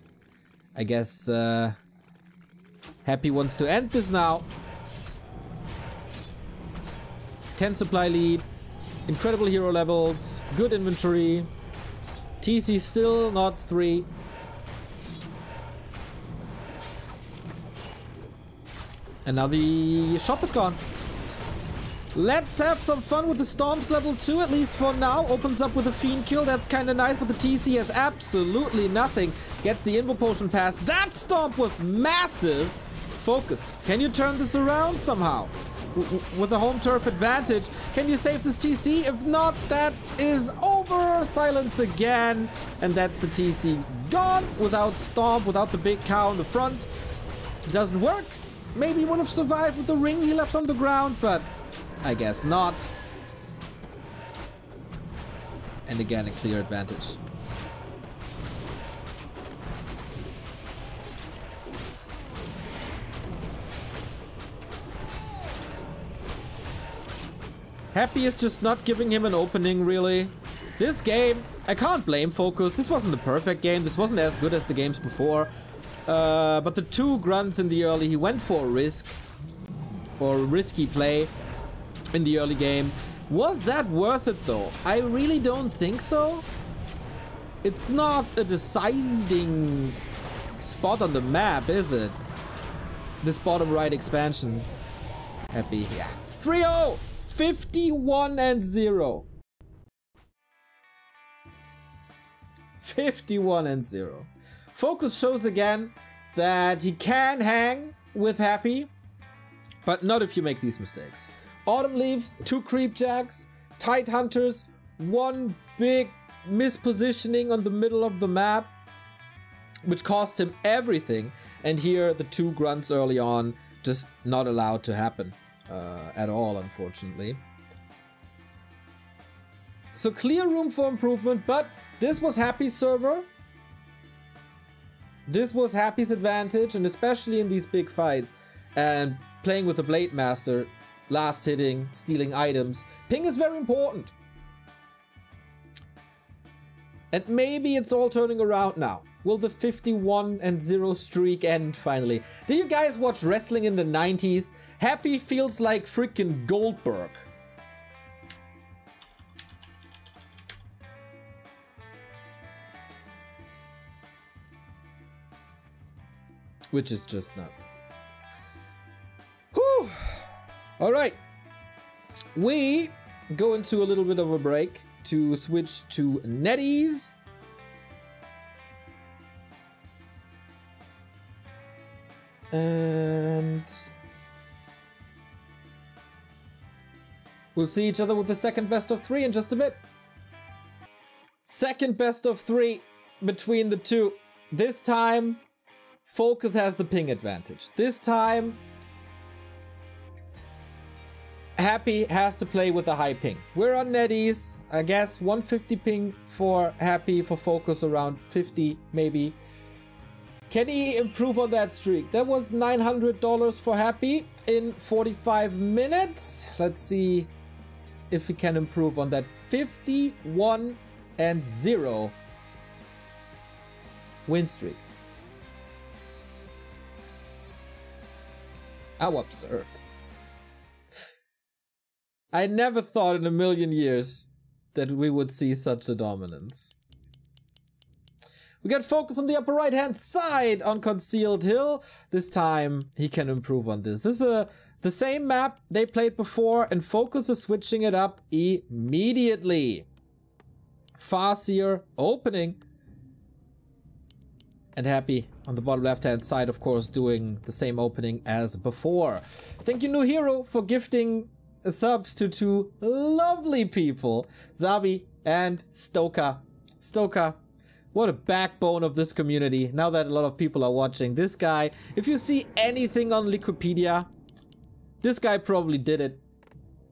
I guess Happy wants to end this now. 10 supply lead, incredible hero levels, good inventory. TC still not 3. And now the shop is gone. Let's have some fun with the Storms level 2, at least for now. Opens up with a Fiend kill, that's kind of nice, but the TC has absolutely nothing. Gets the Invo Potion pass. That Stomp was massive. FoCuS, can you turn this around somehow? With the home turf advantage, can you save this TC? If not, that is over. Silence again. And that's the TC gone without Stomp, without the big cow in the front. It doesn't work. Maybe he would have survived with the ring he left on the ground, but I guess not. And again, a clear advantage. Happy is just not giving him an opening, really. This game, I can't blame FoCuS. This wasn't a perfect game. This wasn't as good as the games before. But the 2 grunts in the early, he went for a risk. Or a risky play in the early game. Was that worth it, though? I really don't think so. It's not a deciding spot on the map, is it? This bottom right expansion. Happy, yeah. 3-0! 51-0. 51-0. FoCuS shows again that he can hang with Happy, but not if you make these mistakes. Autumn Leaves, 2 Creep Jacks, Tide Hunters, 1 big mispositioning on the middle of the map, which cost him everything. And here, the 2 grunts early on, just not allowed to happen. At all, unfortunately. So clear room for improvement, but this was Happy's server. This was Happy's advantage, and especially in these big fights. And playing with the Blade Master, last hitting, stealing items. Ping is very important. And maybe it's all turning around now. Will the 51-0 streak end finally? Did you guys watch wrestling in the 90s? Happy feels like freaking Goldberg. Which is just nuts. Whew. All right. We go into a little bit of a break to switch to NetEase. And we'll see each other with the second best of 3 in just a bit. Second best of 3 between the 2. This time, FoCuS has the ping advantage. This time, Happy has to play with a high ping. We're on NetEase. I guess 150 ping for Happy, for FoCuS around 50 maybe. Can he improve on that streak? That was $900 for Happy in 45 minutes. Let's see if he can improve on that 51-0 win streak. How absurd. I never thought in a million years that we would see such a dominance. We got FoCuS on the upper right hand side on Concealed Hill. This time he can improve on this. This is the same map they played before, and FoCuS is switching it up immediately. FoCuS opening. And Happy on the bottom left hand side, of course, doing the same opening as before. Thank you, New Hero, for gifting subs to 2 lovely people, Zabi and Stoka. Stoka, what a backbone of this community. Now that a lot of people are watching, this guy, if you see anything on Wikipedia, this guy probably did it.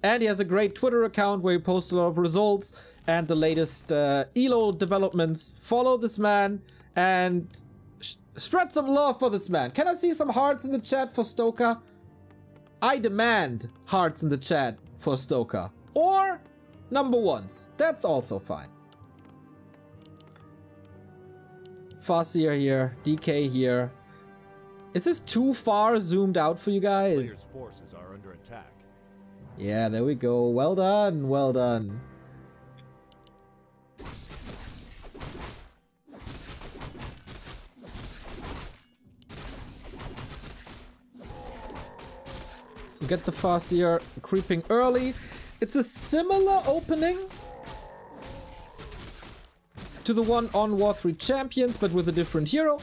And he has a great Twitter account where he posts a lot of results and the latest ELO developments. Follow this man and spread some love for this man. Can I see some hearts in the chat for Stoka? I demand hearts in the chat for Stoka. Or number 1s. That's also fine. FoCuS here. DK here. Is this too far zoomed out for you guys? Players' forces are under attack. Yeah, there we go. Well done, well done. You get the FoCuS creeping early. It's a similar opening to the one on War3 Champions, but with a different hero.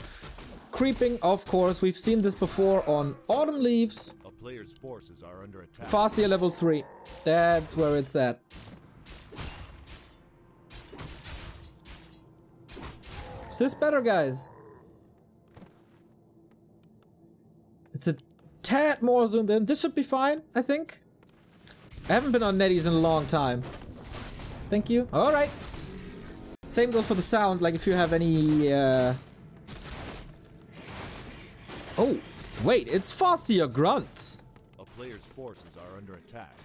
Creeping, of course, we've seen this before on Autumn Leaves. A player's forces are under attack. FoCuS level 3. That's where it's at. Is this better, guys? It's a tad more zoomed in. This should be fine, I think. I haven't been on Netties in a long time. Thank you. Alright. Same goes for the sound, like if you have any... Oh, wait, it's FoCuS grunts. A player's forces are under attack.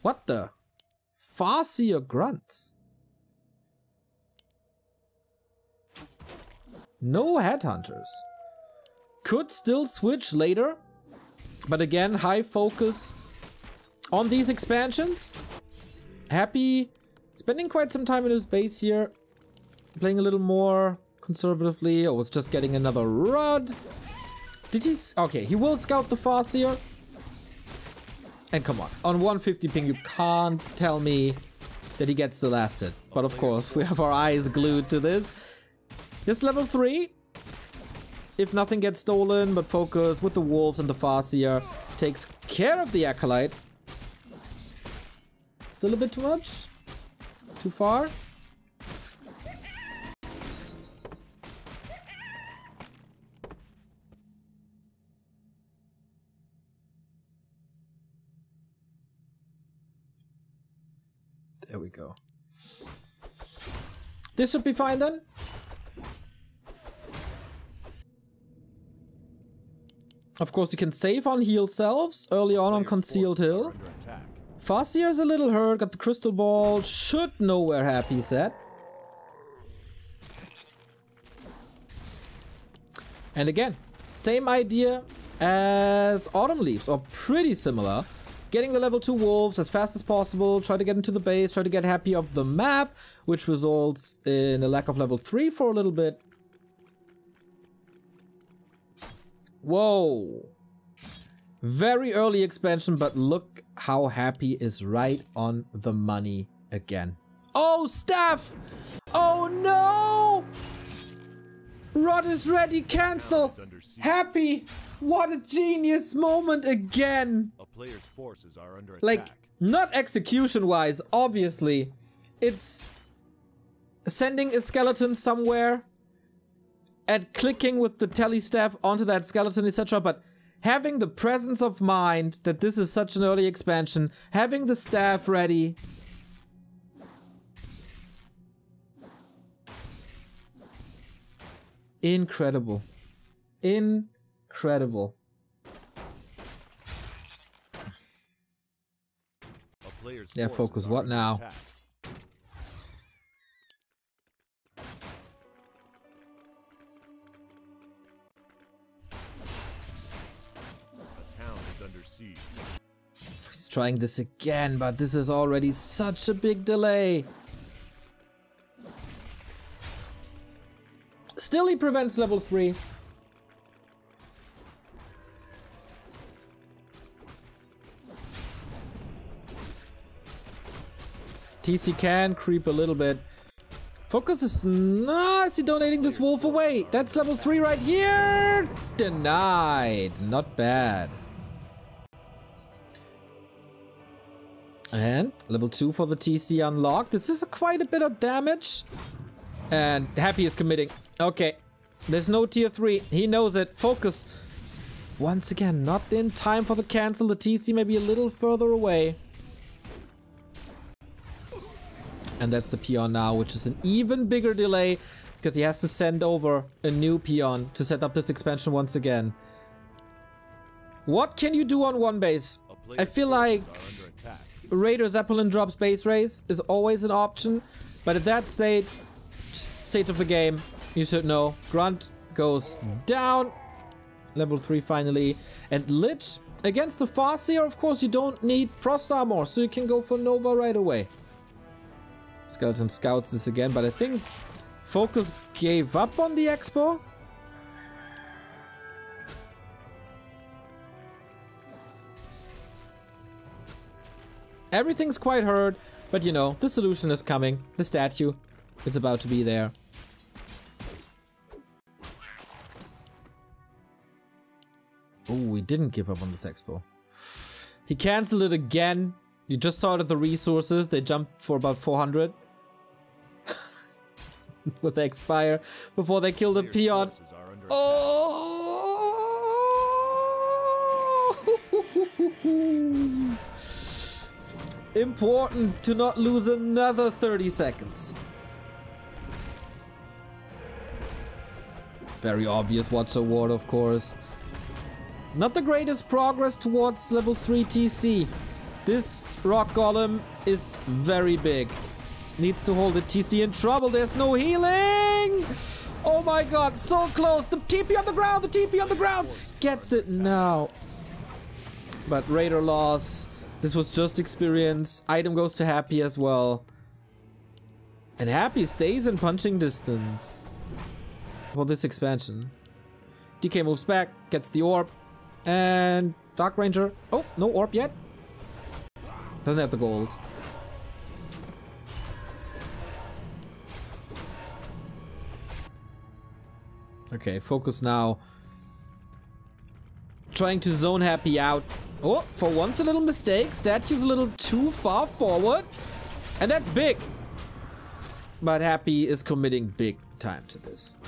What the? FoCuS grunts. No headhunters. Could still switch later. But again, high focus on these expansions. Happy spending quite some time in his base here. Playing a little more conservatively. Or was just getting another rod. Did he... Okay, he will scout the FoCuS. And come on 150 ping, you can't tell me that he gets the last hit. But of course, we have our eyes glued to this. This level 3. If nothing gets stolen, but FoCuS with the wolves and the FoCuS takes care of the Acolyte. Still a bit too much? Too far? There we go. This should be fine then. Of course, you can save on healed selves early on Concealed Hill. FoCuS is a little hurt, got the crystal ball, should know where Happy's at. And again, same idea as Autumn Leaves, or pretty similar. Getting the level 2 wolves as fast as possible, try to get into the base, try to get Happy off the map, which results in a lack of level 3 for a little bit. Whoa. Very early expansion, but look how Happy is right on the money again. Oh, staff! Oh no! Rod is ready, cancel! Happy! What a genius moment again! A player's forces are under attack. Like, not execution-wise, obviously. It's sending a skeleton somewhere and clicking with the telestaff onto that skeleton, etc. But having the presence of mind that this is such an early expansion, having the staff ready. Incredible. Incredible. Yeah, FoCuS, what now? Attack. He's trying this again, but this is already such a big delay. Still he prevents level 3. TC can creep a little bit. FoCuS is nicely donating this wolf away. That's level 3 right here. Denied. Not bad. And level 2 for the TC unlocked. This is quite a bit of damage. And Happy is committing. Okay. There's no tier 3. He knows it. FoCuS. Once again, not in time for the cancel. The TC may be a little further away. And that's the peon now, which is an even bigger delay because he has to send over a new peon to set up this expansion once again. What can you do on one base? I feel like Raider Zeppelin drops base race is always an option, but at that state of the game, you should know. Grunt goes down. Level 3 finally. And Lich against the Farseer, of course, you don't need Frost Armor, so you can go for Nova right away. Skeleton scouts this again, but I think FoCuS gave up on the Expo. Everything's quite hurt, but you know, the solution is coming. The statue is about to be there. Oh, we didn't give up on this Expo. He canceled it again. You just saw it at the resources. They jumped for about 400. With the expire before they kill the peon. Oh! Important to not lose another 30 seconds. Very obvious Watcher Ward, of course. Not the greatest progress towards level 3 TC. This rock golem is very big. Needs to hold the TC in trouble. There's no healing. Oh my god, so close. The TP on the ground, the TP on the ground. Gets it now. But Raider loss. This was just experience. Item goes to Happy as well. And Happy stays in punching distance for this expansion. DK moves back, gets the orb. And Dark Ranger. Oh, no orb yet. Doesn't have the gold. Okay, FoCuS now. Trying to zone Happy out. Oh, for once a little mistake. Statue's a little too far forward. And that's big. But Happy is committing big time to this.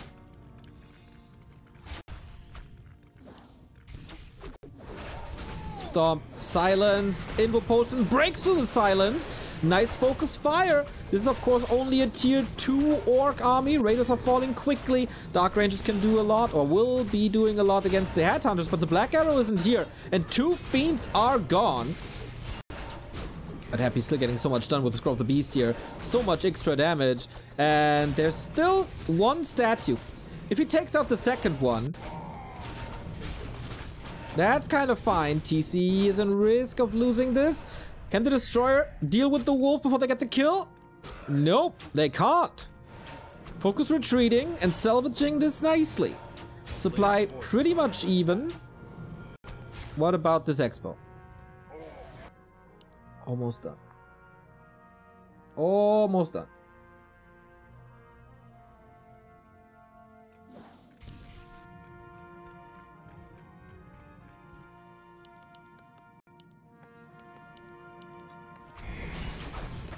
Stomp, silenced, Invo Potion breaks through the silence. Nice focus fire. This is of course only a tier 2 orc army. Raiders are falling quickly. Dark Rangers can do a lot, or will be doing a lot against the Headhunters, but the Black Arrow isn't here. And 2 Fiends are gone. But Happy's still getting so much done with the Scroll of the Beast here. So much extra damage. And there's still 1 statue. If he takes out the second one, that's kind of fine. TC is in risk of losing this. Can the Destroyer deal with the Wolf before they get the kill? Nope, they can't. FoCuS retreating and salvaging this nicely. Supply pretty much even. What about this Expo? Almost done. Almost done.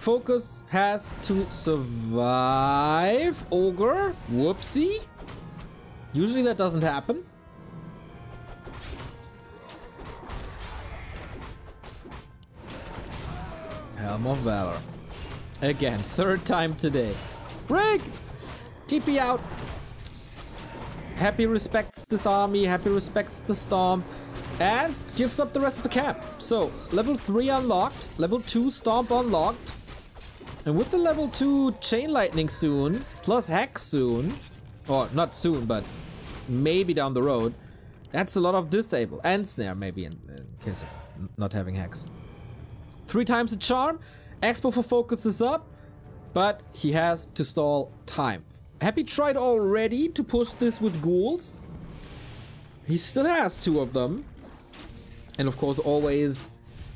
FoCuS has to survive Ogre. Whoopsie. Usually that doesn't happen. Helm of Valor. Again, 3rd time today. Rig! TP out. Happy respects this army. Happy respects the Stomp. And gives up the rest of the camp. So, level 3 unlocked. Level 2 Stomp unlocked. And with the level 2 Chain Lightning soon, plus Hex soon, or not soon, but maybe down the road, that's a lot of disable. And Snare, maybe, in case of not having Hex. 3 times the charm. Expo for FoCuS is up, but he has to stall time. Happy tried already to push this with ghouls. He still has 2 of them. And of course, always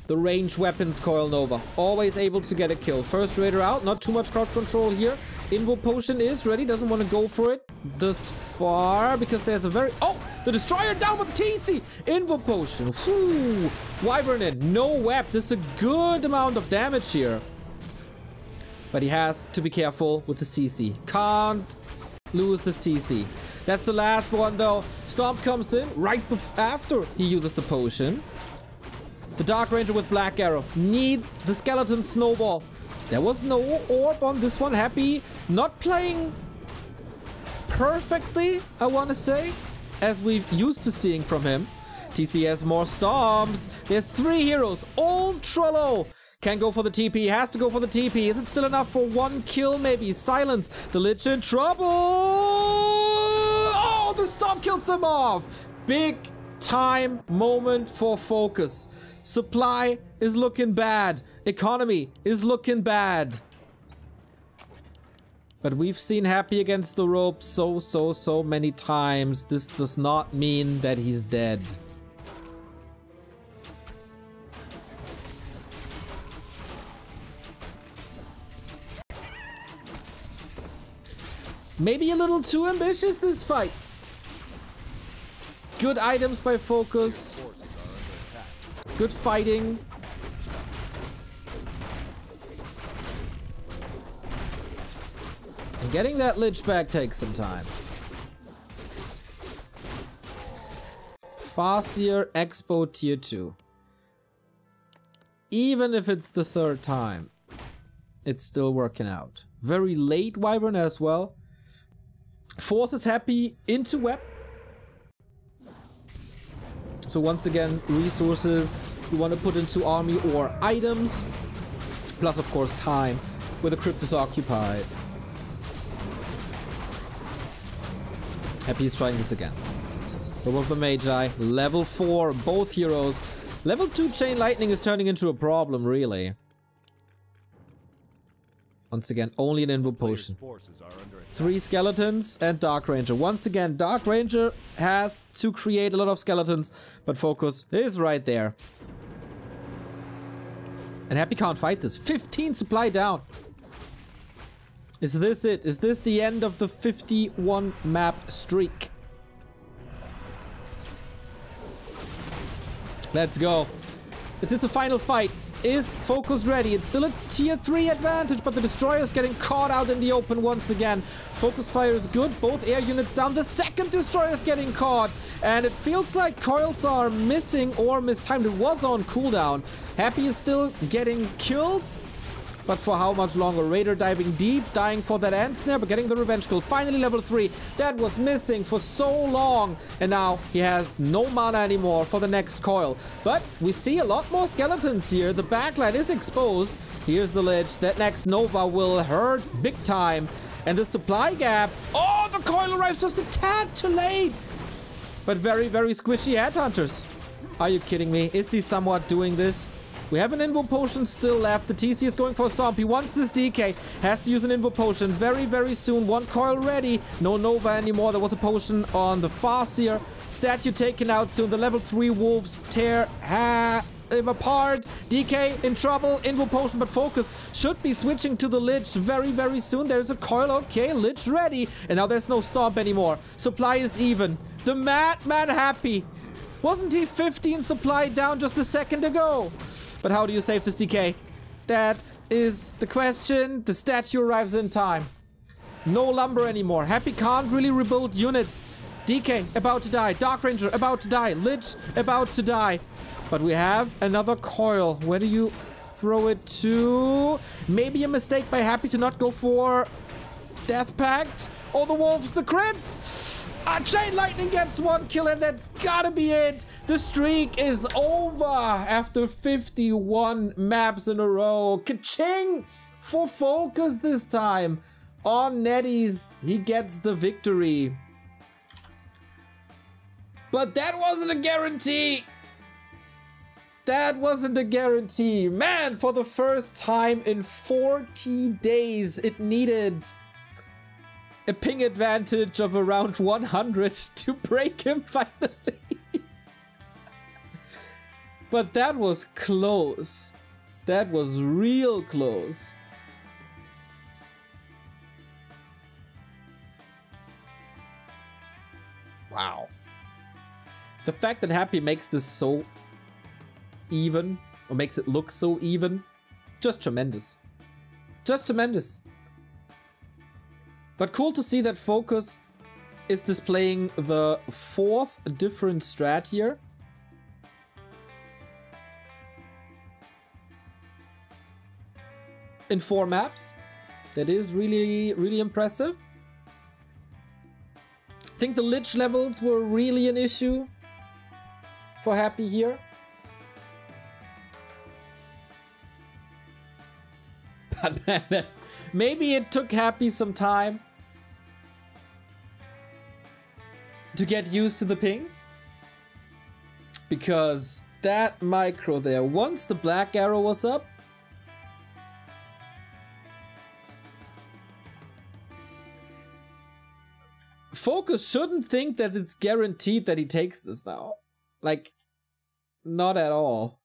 the ranged weapons Coil Nova. Always able to get a kill. First Raider out. Not too much crowd control here. Invo Potion is ready. Doesn't want to go for it this far because there's a very... Oh! The Destroyer down with the TC! Invo Potion. Whew. Wyvern in. No web. This is a good amount of damage here. But he has to be careful with his TC. Can't lose this TC. That's the last one though. Stomp comes in right after he uses the potion. The Dark Ranger with Black Arrow needs the Skeleton Snowball. There was no orb on this one. Happy not playing perfectly, I want to say, as we've used to seeing from him. TC has more Stomps. There's 3 heroes. Ultra low. Can't go for the TP. Has to go for the TP. Is it still enough for 1 kill? Maybe. Silence. The Lich in trouble. Oh, the Stomp kills him off. big time moment for FoCuS. Supply is looking bad. Economy is looking bad. But we've seen Happy against the ropes so many times. This does not mean that he's dead. Maybe a little too ambitious this fight. Good items by FoCuS. Good fighting. And getting that Lich back takes some time. FoCuS Expo Tier 2. Even if it's the third time, it's still working out. Very late Wyvern as well. Forces Happy into web. So once again, resources you want to put into army or items. Plus, of course, time where the crypt is occupied. Happy is trying this again. But with the Magi, level 4, both heroes. Level 2 Chain Lightning is turning into a problem, really. Once again, only an Invo Potion. 3 skeletons and Dark Ranger. Once again, Dark Ranger has to create a lot of skeletons, but FoCuS is right there. And Happy can't fight this. 15 supply down. Is this it? Is this the end of the 51 map streak? Let's go. Is this the final fight? Is FoCuS ready? It's still a tier 3 advantage, but the destroyer is getting caught out in the open once again. FoCuS fire is good. Both air units down. The second destroyer is getting caught. And it feels like coils are missing or mistimed. It was on cooldown. Happy is still getting kills. But for how much longer? Raider diving deep, dying for that end snare, but getting the revenge kill. Finally level 3. That was missing for so long. And now he has no mana anymore for the next coil. But we see a lot more skeletons here. The backline is exposed. Here's the Lich. That next Nova will hurt big time. And the supply gap. Oh, the coil arrives just a tad too late. But very squishy headhunters. Are you kidding me? Is he somewhat doing this? We have an Invo Potion still left. The TC is going for a Stomp. He wants this DK. Has to use an Invo Potion very soon. One coil ready. No Nova anymore. There was a potion on the FoCuS. Statue taken out soon. The level 3 wolves tear him apart. DK in trouble. Invo Potion, but FoCuS should be switching to the Lich very soon. There's a coil. Okay, Lich ready. And now there's no Stomp anymore. Supply is even. The Madman Happy. Wasn't he 15 supply down just a second ago? But how do you save this DK? That is the question. The statue arrives in time. No lumber anymore. Happy can't really rebuild units. DK about to die. Dark Ranger about to die. Lich about to die. But we have another coil. Where do you throw it to? Maybe a mistake by Happy to not go for Death Pact. Oh, the wolves, the crits. Chain Lightning gets 1 kill, and that's gotta be it. The streak is over after 51 maps in a row. Ka-ching for FoCuS this time. On Netties, he gets the victory. But that wasn't a guarantee. That wasn't a guarantee. Man, for the first time in 40 days, it needed a ping advantage of around 100 to break him finally. But that was close. That was real close. Wow. The fact that Happy makes this so even, or makes it look so even, just tremendous. Just tremendous. But cool to see that FoCuS is displaying the 4th different strat here. In 4 maps. That is really impressive. I think the Lich levels were really an issue for Happy here. But man, maybe it took Happy some time to get used to the ping. Because that micro there, once the black arrow was up, FoCuS shouldn't think that it's guaranteed that he takes this now. Like, not at all.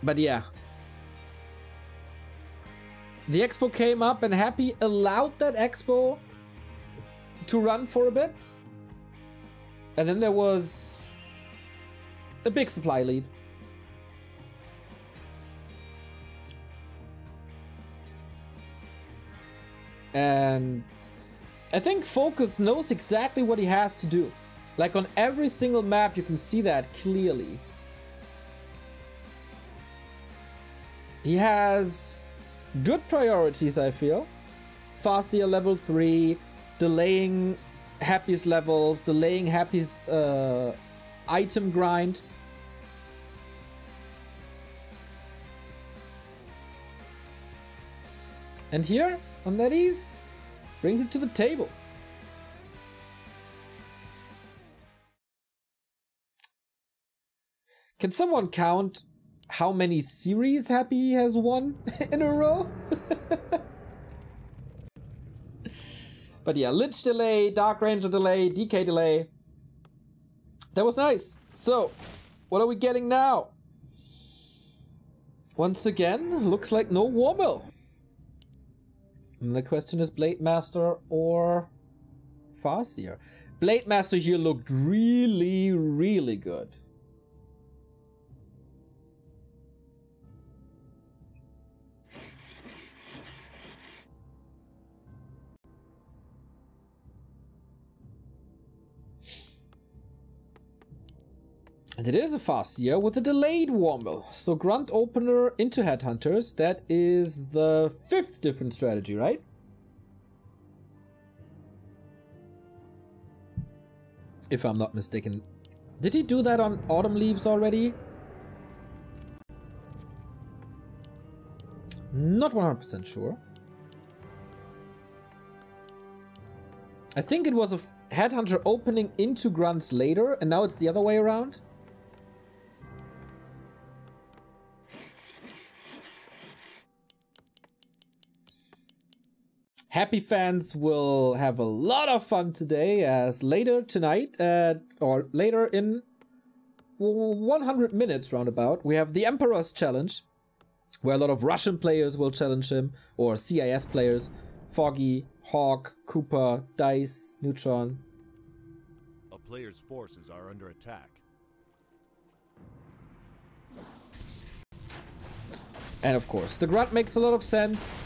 But yeah. The expo came up and Happy allowed that expo to run for a bit. And then there was a big supply lead. And I think FoCuS knows exactly what he has to do. Like on every single map you can see that clearly. He has good priorities, I feel. FoCuS level 3, delaying Happy's levels, delaying Happy's item grind. And here, on NetEase, brings it to the table. Can someone count how many series Happy has won in a row? But yeah, Lich delay, Dark Ranger delay, DK delay. That was nice. So, what are we getting now? Once again, looks like no Warmill. And the question is Blade Master or FoCuS. Blade Master here looked really, really good. And it is a FoCuS with a delayed Warmill. So Grunt Opener into Headhunters. That is the 5th different strategy, right? If I'm not mistaken. Did he do that on Autumn Leaves already? Not 100% sure. I think it was a Headhunter opening into Grunts later, and now it's the other way around. Happy fans will have a lot of fun today, as later tonight, or later in 100 minutes roundabout, we have the Emperor's Challenge, where a lot of Russian players will challenge him, or CIS players, Foggy, Hawk, Cooper, Dice, Neutron. A player's forces are under attack. And of course, the Grunt makes a lot of sense.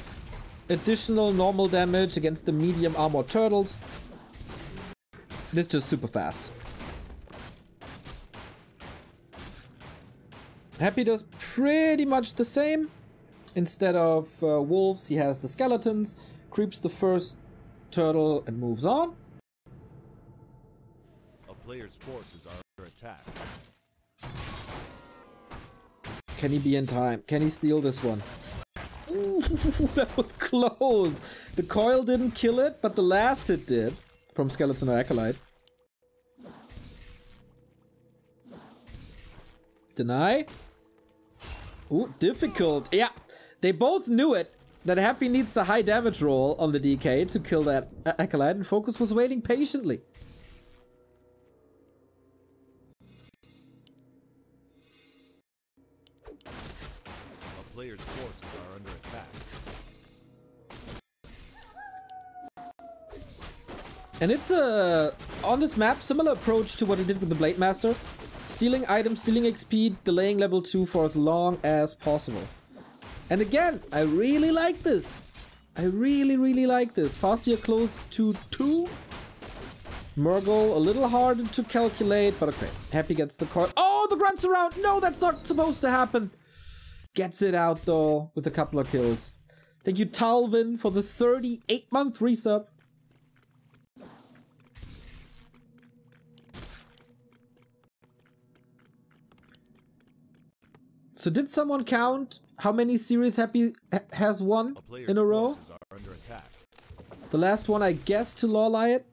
Additional normal damage against the medium armor turtles. This is just super fast. Happy does pretty much the same. Instead of wolves, he has the skeletons. Creeps the first turtle and moves on. A player's forces are under attack. Can he be in time? Can he steal this one? Ooh, that was close. The coil didn't kill it, but the last hit did. From Skeleton or Acolyte. Deny. Ooh, difficult. Yeah, they both knew it. That Happy needs a high damage roll on the DK to kill that Acolyte, and FoCuS was waiting patiently. A player's forces are under attack. And it's a, on this map, similar approach to what he did with the Blade Master. Stealing items, stealing XP, delaying level 2 for as long as possible. And again, I really like this. I really like this. FoCuS close to 2. Murgle a little harder to calculate, but okay. Happy gets the card. Oh, the Grunt's around! No, that's not supposed to happen. Gets it out though with a couple of kills. Thank you, Talvin, for the 38-month resub. So did someone count how many series Happy has won in a row? The last one, I guess, to Lawliot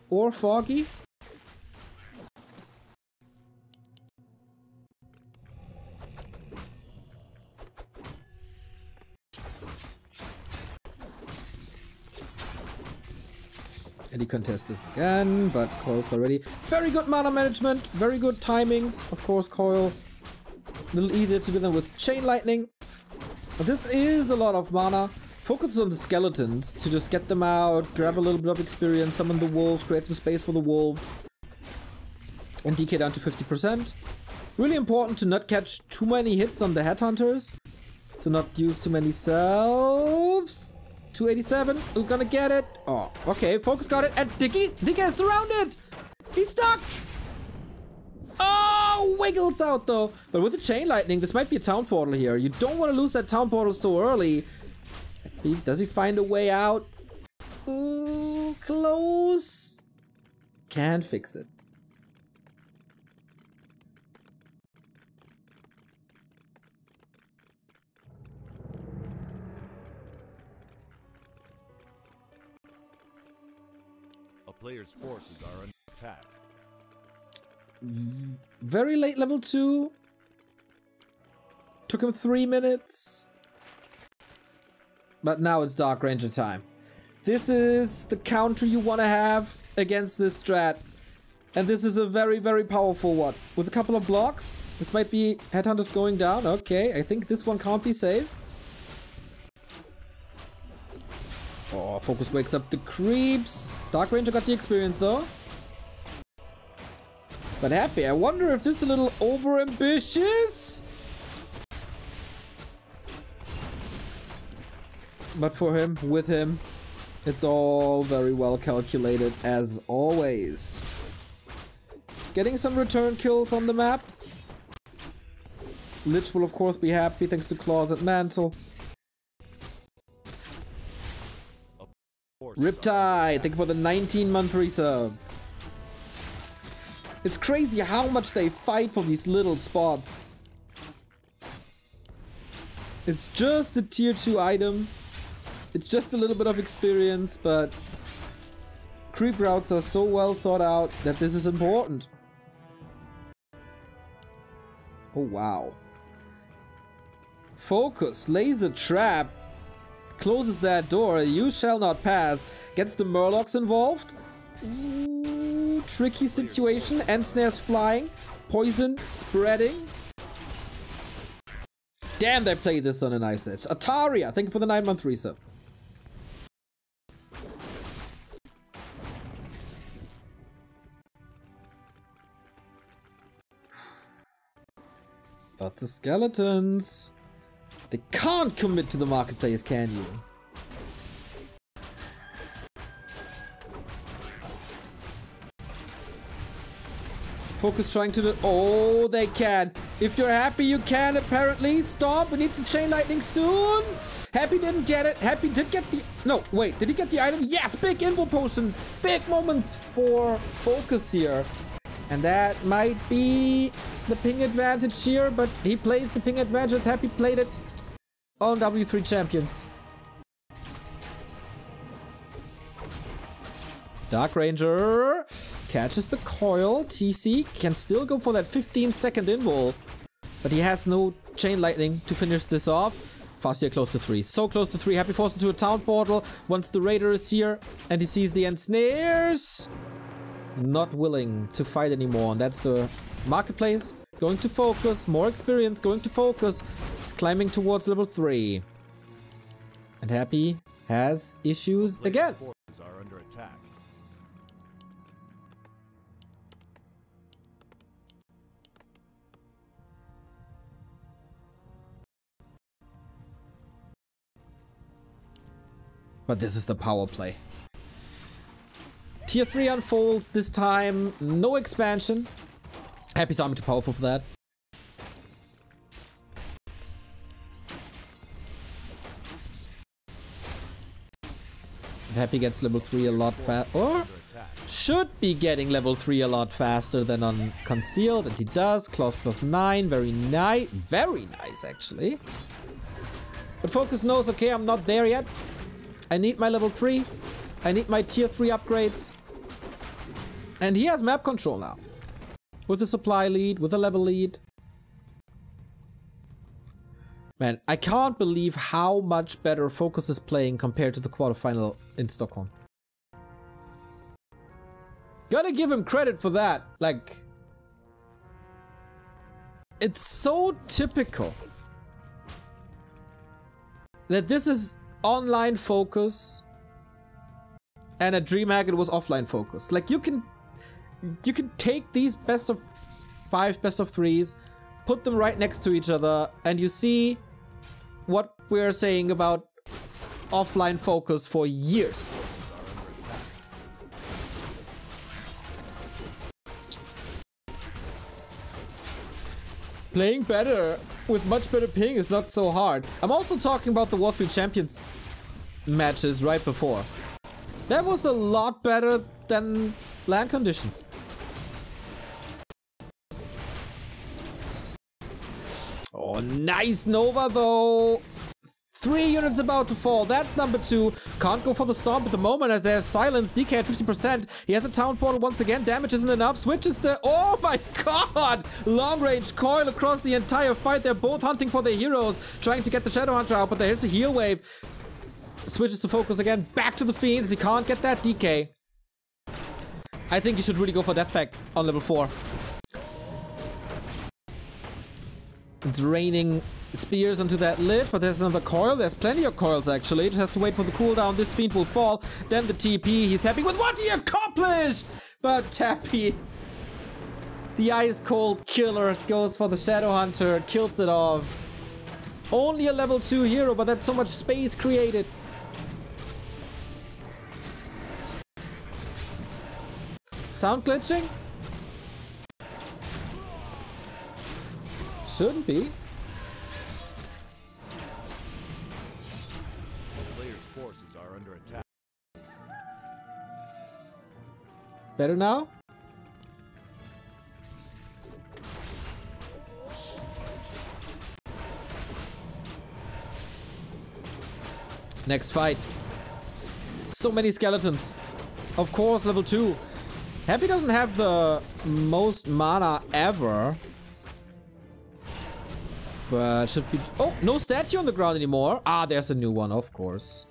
or Foggy. And he contests this again, but Coil's already. Very good mana management, very good timings. Of course, Coil a little easier to do than with Chain Lightning. But this is a lot of mana. Focus on the skeletons to just get them out, grab a little bit of experience, summon the wolves, create some space for the wolves. And DK down to 50%. Really important to not catch too many hits on the headhunters. To not use too many selves. 287, who's gonna get it? Oh, okay, FoCuS got it, and Dicky is surrounded! He's stuck! Oh, wiggles out though. But with the Chain Lightning, this might be a town portal here. You don't want to lose that town portal so early. Does he find a way out? Ooh, close. Can't fix it. A player's forces are under attack. Very late level 2. Took him 3 minutes. But now it's Dark Ranger time. This is the counter you want to have against this strat. And this is a very, very powerful one. With a couple of blocks, this might be Headhunters going down. Okay, I think this one can't be safe. Oh, FoCuS wakes up the creeps. Dark Ranger got the experience though. But Happy, I wonder if this is a little over-ambitious? But for him, with him, it's all very well calculated as always. Getting some return kills on the map. Lich will of course be happy thanks to Claws and Mantle. Riptide, thank you for the 19-month resub. It's crazy how much they fight for these little spots. It's just a tier 2 item. It's just a little bit of experience, but creep routes are so well thought out that this is important. Oh wow. FoCuS lays a trap. Closes that door. You shall not pass. Gets the Murlocs involved. Ooh, tricky situation. End snares flying. Poison spreading. Damn, they play this on a nice edge. Ataria, thank you for the 9-month resub. But the skeletons, they can't commit to the marketplace, can you? FoCuS trying to do. Oh, they can. If you're Happy, you can apparently. Stop. We need the Chain Lightning soon. Happy didn't get it. Happy did get the. No, wait. Did he get the item? Yes. Big info potion. Big moments for FoCuS here. And that might be the ping advantage here, but he plays the ping advantage. Happy played it on W3 Champions. Dark Ranger catches the coil. TC can still go for that 15-second invul, but he has no Chain Lightning to finish this off. Fastia close to 3. So close to 3. Happy forced into a town portal. Once the Raider is here and he sees the end snares, not willing to fight anymore. And that's the marketplace. Going to FoCuS. More experience. Going to FoCuS. It's climbing towards level 3. And Happy has issues again. Are under attack. But this is the power play. Tier 3 unfolds this time. No expansion. Happy's army too powerful for that. Happy gets level 3 a lot fast. Or should be getting level 3 a lot faster than on Concealed, and he does. Claws +9, very nice actually. But FoCuS knows, okay, I'm not there yet. I need my level 3. I need my tier 3 upgrades. And he has map control now. With a supply lead, with a level lead. Man, I can't believe how much better FoCuS is playing compared to the quarterfinal in Stockholm. Gotta give him credit for that. Like, it's so typical that this is online FoCuS and at DreamHack it was offline FoCuS. Like, you can take these best of 5, best of 3s, put them right next to each other, and you see what we're saying about offline FoCuS for years. Playing better with much better ping is not so hard. I'm also talking about the Warcraft Champions matches right before. That was a lot better than LAN conditions. Oh, nice Nova though. 3 units about to fall. That's number 2. Can't go for the stomp at the moment as there's silence. DK at 50%. He has a town portal once again. Damage isn't enough. Switches the... Oh my god! Long range coil across the entire fight. They're both hunting for their heroes. Trying to get the Shadowhunter out, but there's a heal wave. Switches to FoCuS again. Back to the Fiends. He can't get that DK. I think he should really go for Deathpack on level 4. It's raining spears onto that lid, but there's another coil. There's plenty of coils actually. Just has to wait for the cooldown. This Fiend will fall. Then the TP. He's happy with what he accomplished! But Tappy, the ice cold killer, goes for the Shadowhunter, kills it off. Only a level 2 hero, but that's so much space created. Sound glitching? Shouldn't be. Players' forces are under attack. Better now? Next fight. So many skeletons. Of course, level 2. Happy doesn't have the most mana ever. But should be... Oh, no statue on the ground anymore. Ah, there's a new one, of course.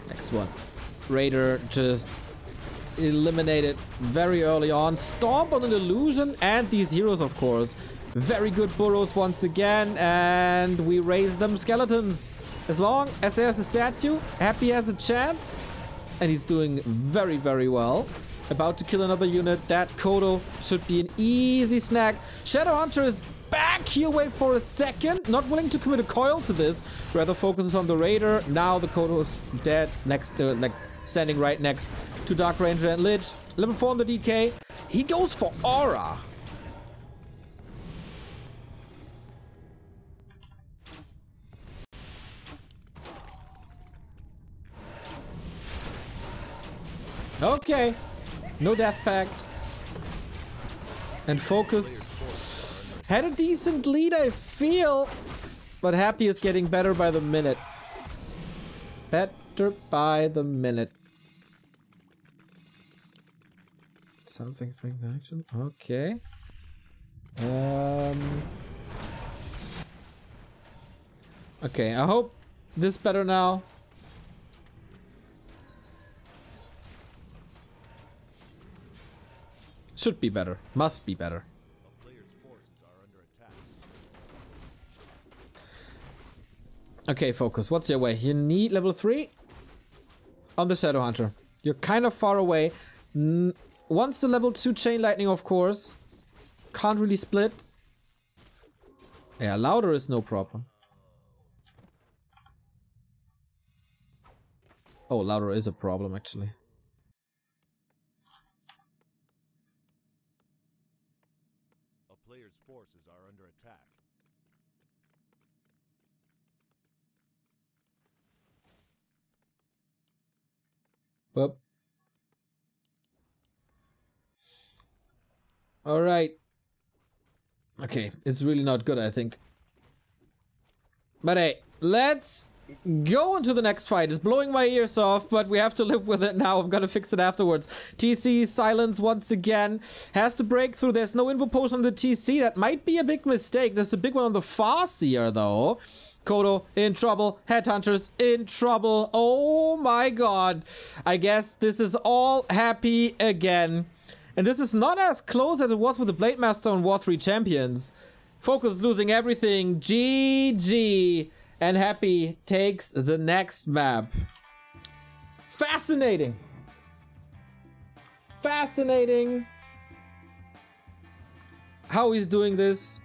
Next one. Raider just eliminated very early on. Stomp on an illusion and these heroes, of course. Very good burrows once again. And we raise them skeletons. As long as there's a statue, Happy has a chance. And he's doing very, very well. About to kill another unit. That Kodo should be an easy snag. Shadowhunter is back here. Wait for a second. Not willing to commit a coil to this. Rather focuses on the Raider. Now the Kodo is dead. Next to, like, standing right next to Dark Ranger and Lich. Level 4 on the DK. He goes for Aura. Okay, no Death Pact. And FoCuS had a decent lead, I feel. But Happy is getting better by the minute. Better by the minute. Sounds like it's playing action. Okay. Okay, I hope this is better now. Should be better. Must be better. A player's forces are under attack. Okay, FoCuS. What's your way? You need level 3 on the Shadowhunter. You're kind of far away. Once the level 2 Chain Lightning, of course. Can't really split. Yeah, louder is no problem. Oh, louder is a problem, actually. player's forces are under attack. Whoop. All right. Okay, it's really not good, I think. But hey, let's go into the next fight. It's blowing my ears off, but we have to live with it now. I'm gonna fix it afterwards. TC silence once again. Has to break through. There's no info potion on the TC. That might be a big mistake. There's a big one on the FoCuS though. Kodo in trouble. Headhunters in trouble. Oh my god. I guess this is all happy again. And this is not as close as it was with the Blade Master on War 3 Champions. FoCuS losing everything. GG. And Happy takes the next map. Fascinating. Fascinating how he's doing this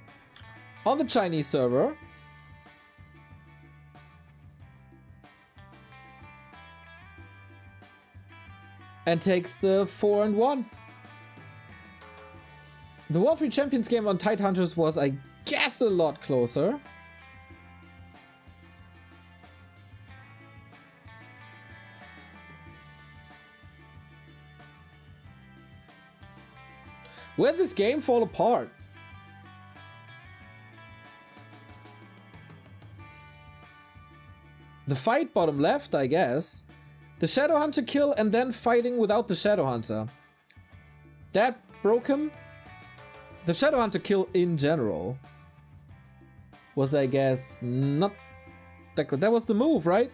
on the Chinese server. And takes the 4-1. The War 3 Champions game on Tidehunters was, I guess, a lot closer. Where did this game fall apart? The fight bottom left, I guess. The Shadowhunter kill and then fighting without the Shadowhunter. That broke him. The Shadowhunter kill in general was, I guess, not that good. That was the move, right?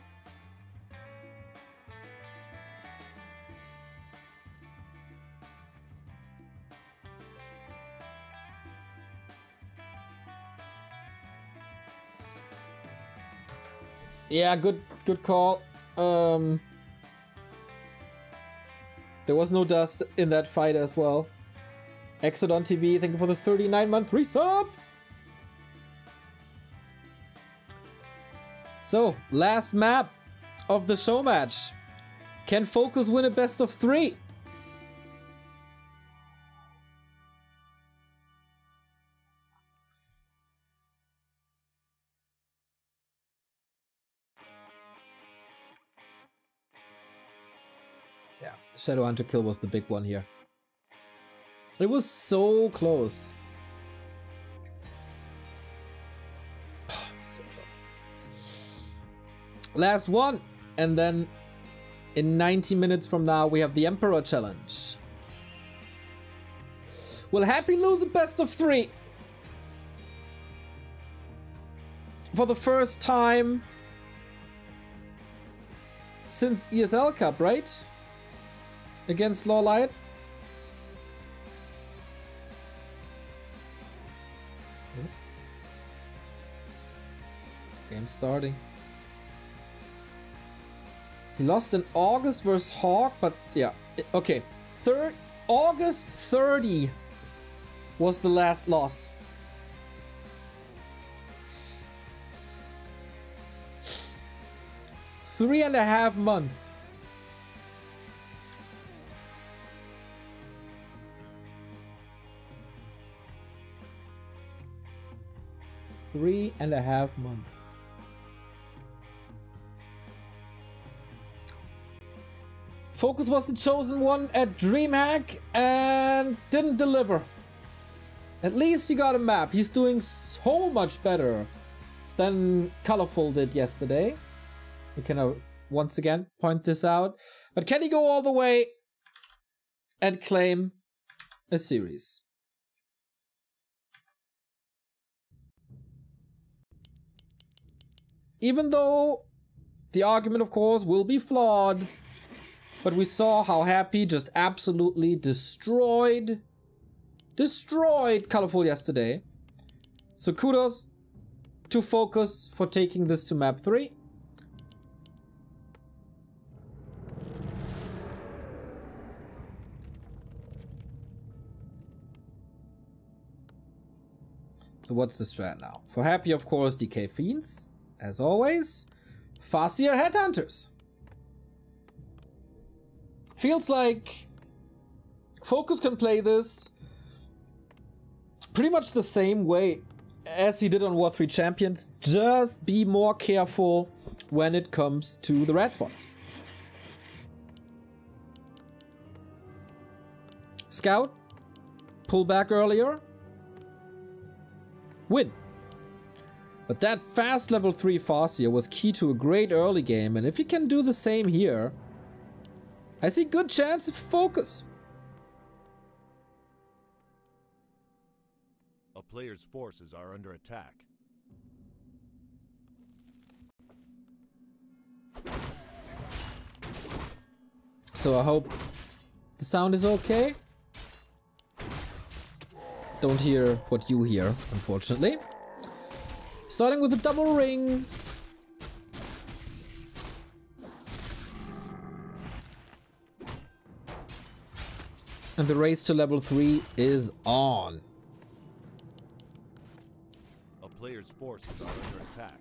Yeah, good call. There was no dust in that fight as well. Exodon TV, thank you for the 39-month resub. So, last map of the show match. Can FoCuS win a best of 3? Yeah, Shadowhunter kill was the big one here. It was so close. Oh, so close. Last one. And then in 90 minutes from now, we have the Emperor Challenge. Will Happy lose a best of 3? For the first time since ESL Cup, right? Against Lawlight. Game starting. He lost in August versus Hawk, but yeah, okay. August 30 was the last loss. Three and a half months. Three and a half months. FoCuS was the chosen one at DreamHack and didn't deliver. At least he got a map. He's doing so much better than Colorful did yesterday. We can once again point this out. But can he go all the way and claim a series? Even though the argument, of course, will be flawed. But we saw how Happy just absolutely destroyed Colorful yesterday. So kudos to FoCuS for taking this to map 3. So what's the strat now? For Happy, of course, DK Fiends, as always. FoCuS Headhunters. Feels like FoCuS can play this pretty much the same way as he did on War 3 Champions. Just be more careful when it comes to the red spots. Scout, pull back earlier, win. But that fast level 3 FoCuS was key to a great early game, and if he can do the same here, I see good chance of FoCuS. A player's forces are under attack. So I hope the sound is okay. Don't hear what you hear, unfortunately. Starting with a double ring. And the race to level 3 is on. A player's forces are under attack.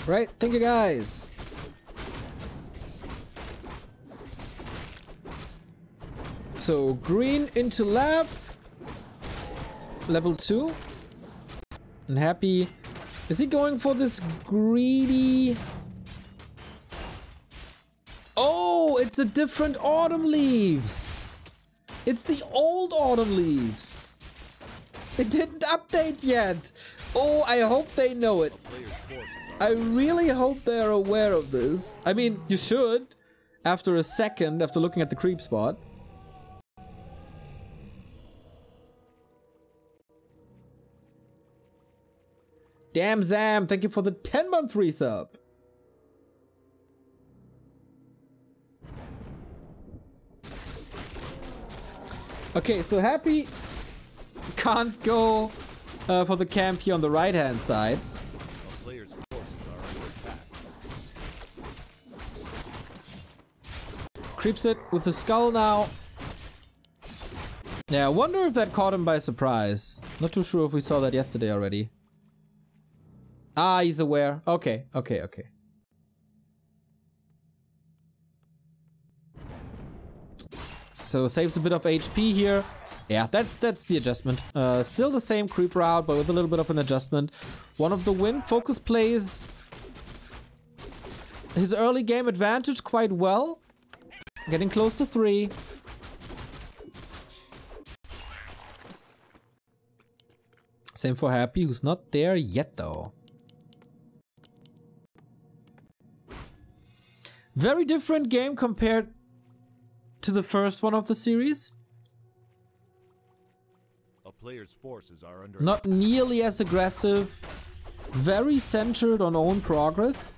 Right, thank you guys. So green into lab. Level 2. And happy. Is he going for this greedy? Oh, it's a different autumn leaves. It's the old autumn leaves. It didn't update yet. Oh, I hope they know it. I really hope they're aware of this. I mean, you should. After a second, after looking at the creep spot. Damn Zam, thank you for the 10-month resub. Okay, so Happy can't go for the camp here on the right-hand side. A player's forces are under attack. Creeps it with the skull now. Yeah, I wonder if that caught him by surprise. Not too sure if we saw that yesterday already. Ah, he's aware. Okay, okay, okay. So saves a bit of HP here. Yeah, that's the adjustment. Still the same creep route, but with a little bit of an adjustment. One of the win. FoCuS plays his early game advantage quite well. Getting close to 3. Same for Happy, who's not there yet though. Very different game compared to the first one of the series. A player's forces are under Not nearly as aggressive. Very centered on own progress.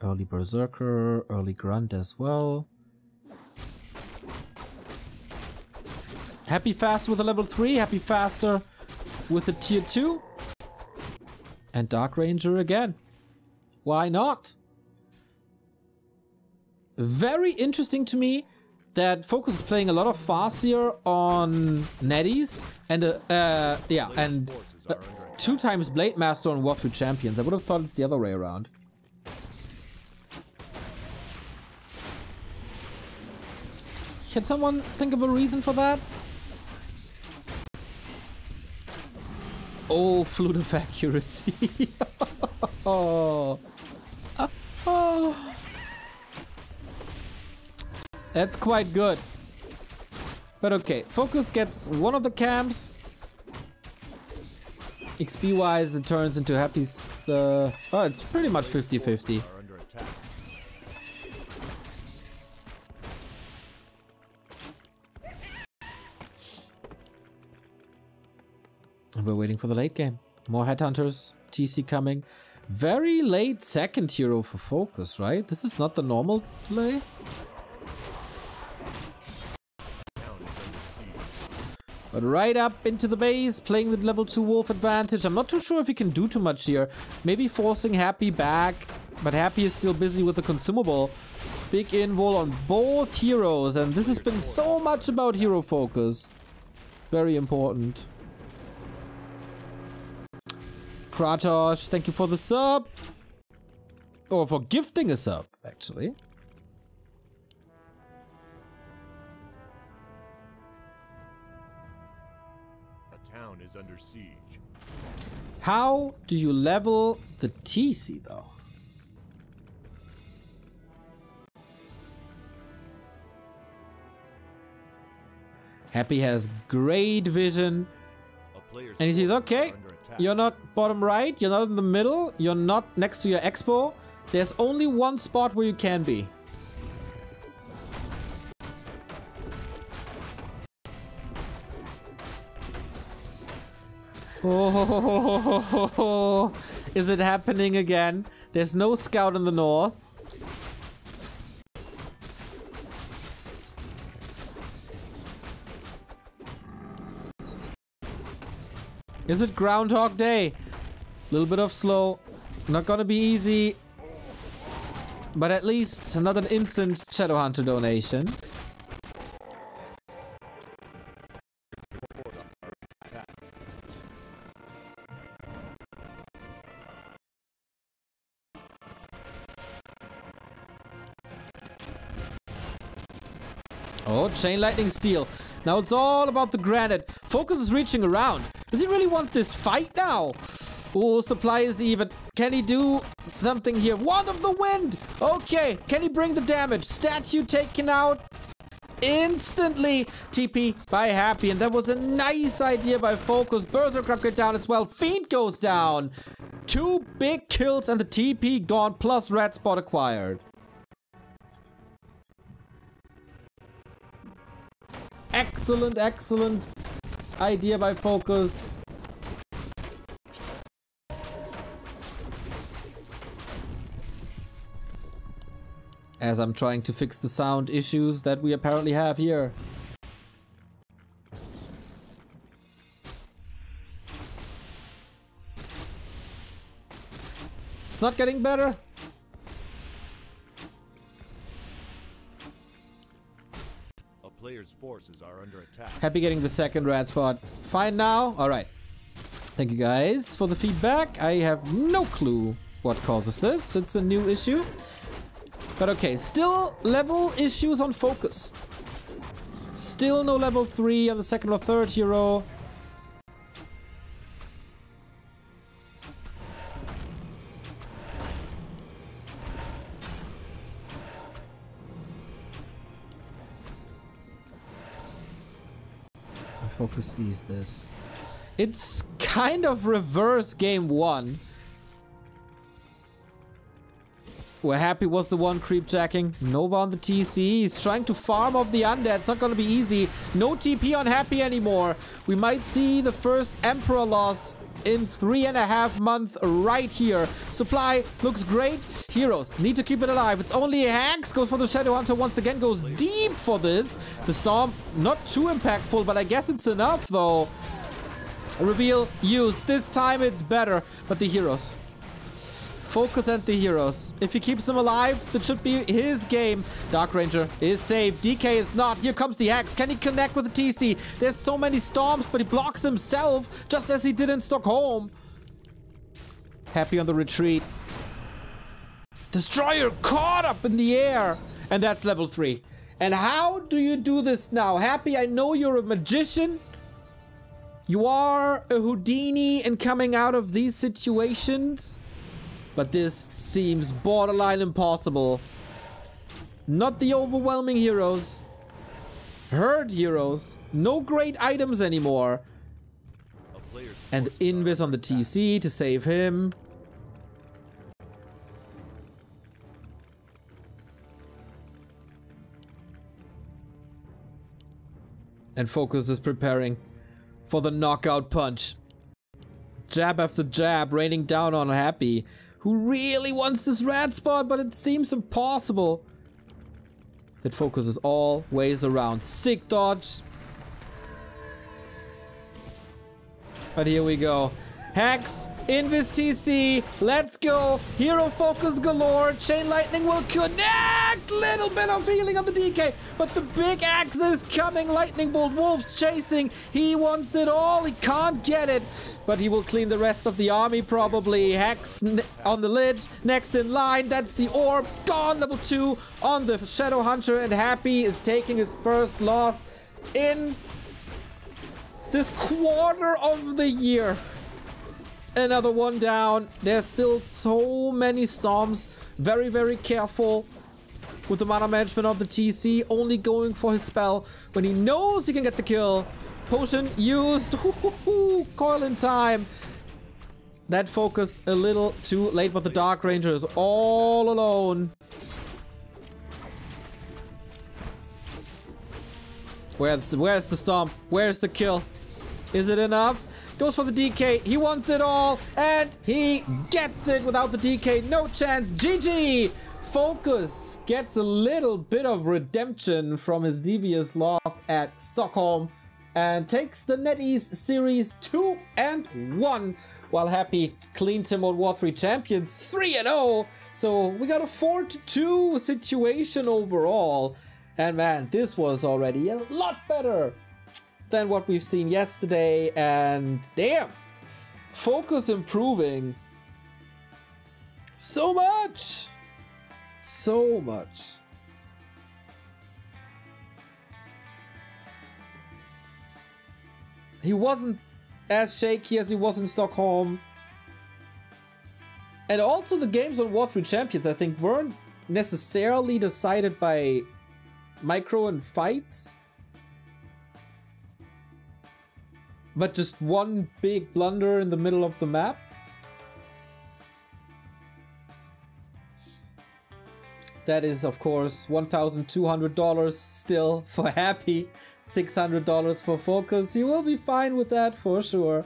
Early Berserker, early Grunt as well. Happy fast with a level 3, happy faster with a tier 2. And Dark Ranger again. Why not? Very interesting to me that FoCuS is playing a lot of FoCuS on Netties and yeah, and 2 times Blade Master on War 3 Champions. I would have thought it's the other way around. Can someone think of a reason for that? Oh, flute of accuracy. Oh. Oh. That's quite good. But okay, FoCuS gets one of the camps. XP wise, it turns into Happy's. Oh, it's pretty much 50-50. And we're waiting for the late game. More headhunters, TC coming. Very late second hero for FoCuS, right? This is not the normal play. But right up into the base, playing the level 2 wolf advantage. I'm not too sure if he can do too much here. Maybe forcing Happy back, but Happy is still busy with the consumable. Big invul on both heroes, and this has been so much about hero focus. Very important. Kratos, thank you for the sub. Or for gifting a sub, actually. A town is under siege. How do you level the TC though? Happy has great vision. And he sees, okay, you're not bottom right, you're not in the middle, you're not next to your expo. There's only one spot where you can be. Oh, is it happening again? There's no scout in the north. Is it Groundhog Day? A little bit of slow. Not gonna be easy. But at least not an instant Shadowhunter donation. Oh, Chain Lightning Steel. Now it's all about the granite. FoCuS is reaching around. Does he really want this fight now? Oh, supply is even. Can he do something here? Wand of the Wind! Okay, can he bring the damage? Statue taken out instantly. TP by Happy, and that was a nice idea by FoCuS. Berserk upgrade down as well. Fiend goes down. 2 big kills and the TP gone, plus red spot acquired. Excellent, excellent idea by FoCuS. As I'm trying to fix the sound issues that we apparently have here. It's not getting better. Players' forces are under attack. Happy getting the second red spot. Fine now? Alright. Thank you guys for the feedback. I have no clue what causes this. It's a new issue. But okay, still level issues on FoCuS. Still no level 3 on the second or third hero. FoCuS sees this. It's kind of reverse game 1. Where Happy was the one creep jacking. Nova on the TC. He's trying to farm off the undead. It's not gonna be easy. No TP on Happy anymore. We might see the first Emperor loss in 3.5 months right here. Supply looks great. Heroes need to keep it alive. It's only a Hex. Goes for the Shadowhunter once again. Goes deep for this. The Storm not too impactful, but I guess it's enough though. Reveal used. This time it's better. But the heroes. FoCuS and the heroes. If he keeps them alive, that should be his game. Dark Ranger is safe. DK is not. Here comes the Hex. Can he connect with the TC? There's so many storms, but he blocks himself, just as he did in Stockholm. Happy on the retreat. Destroyer caught up in the air. And that's level 3. And how do you do this now? Happy, I know you're a magician. You are a Houdini in coming out of these situations. But this seems borderline impossible. Not the overwhelming heroes. Herd heroes. No great items anymore. And Invis on the TC to save him. And FoCuS is preparing for the knockout punch. Jab after jab, raining down on Happy, who really wants this red spot, but it seems impossible. That FoCuS is always around. Sick dodge. But here we go. Hex, Invis TC, let's go. Hero focus galore. Chain lightning will connect. Little bit of healing on the DK, but the big axe is coming. Lightning bolt, wolves chasing. He wants it all. He can't get it, but he will clean the rest of the army probably. Hex on the ledge, next in line. That's the orb gone. Level 2 on the Shadow Hunter, and Happy is taking his first loss in this quarter of the year. Another one down. There's still so many storms. Very, very careful with the mana management of the TC. Only going for his spell when he knows he can get the kill. Potion used. Coil in time. That focus a little too late, but the Dark Ranger is all alone. Where's the stomp? Where's the kill? Is it enough? Goes for the DK. He wants it all, and he gets it without the DK. No chance. GG. FoCuS gets a little bit of redemption from his devious loss at Stockholm and takes the NetEase Series 2-1, while Happy cleaned him on War 3 Champions 3-0. So we got a 4-2 situation overall. And man, this was already a lot better than what we've seen yesterday, and damn, FoCuS improving so much. He wasn't as shaky as he was in Stockholm, and also the games on War 3 Champions I think weren't necessarily decided by micro and fights, but just one big blunder in the middle of the map. That is, of course, $1,200 still for Happy, $600 for FoCuS. He will be fine with that for sure.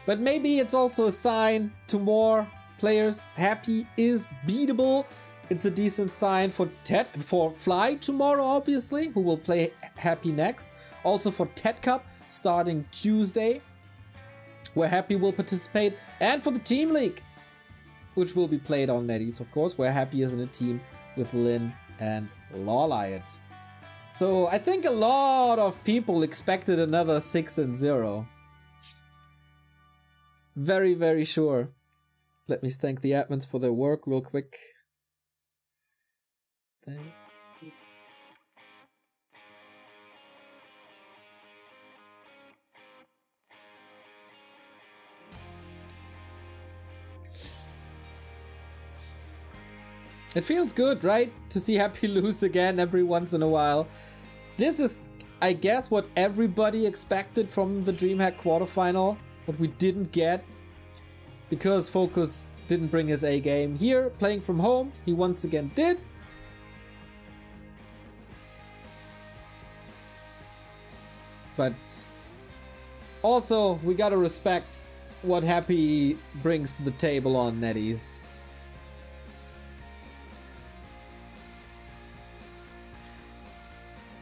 But maybe it's also a sign to more players. Happy is beatable. It's a decent sign for Fly tomorrow, obviously, who will play Happy next. Also for TED Cup starting Tuesday, where Happy will participate. And for the Team League, which will be played on NetEase, of course, where Happy is in a team with Lin and Lawliot. So I think a lot of people expected another 6-0. Very, very sure. Let me thank the admins for their work real quick. Thank you. It feels good, right? To see Happy lose again every once in a while. This is, I guess, what everybody expected from the DreamHack quarterfinal. What we didn't get, because FoCuS didn't bring his A game. Here, playing from home, he once again did. But also, we gotta respect what Happy brings to the table on NetEase.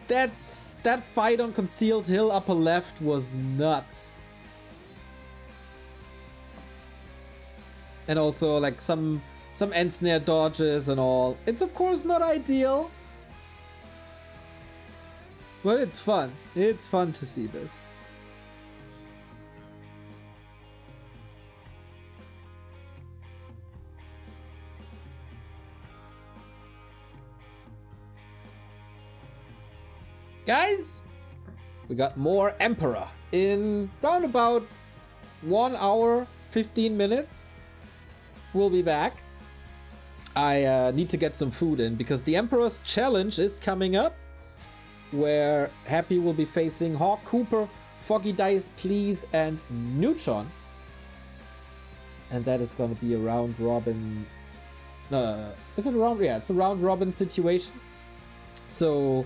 That fight on Concealed Hill upper left was nuts. And also like some end snare dodges and all. It's of course not ideal, but it's fun. It's fun to see this. Guys, we got more Emperor in round about 1 hour 15 minutes. We'll be back. I need to get some food in because the Emperor's challenge is coming up, where Happy will be facing Hawk Cooper, Foggy Dice Please, and Neutron. And that is going to be a round robin. Is it a round? Yeah, it's a round robin situation. So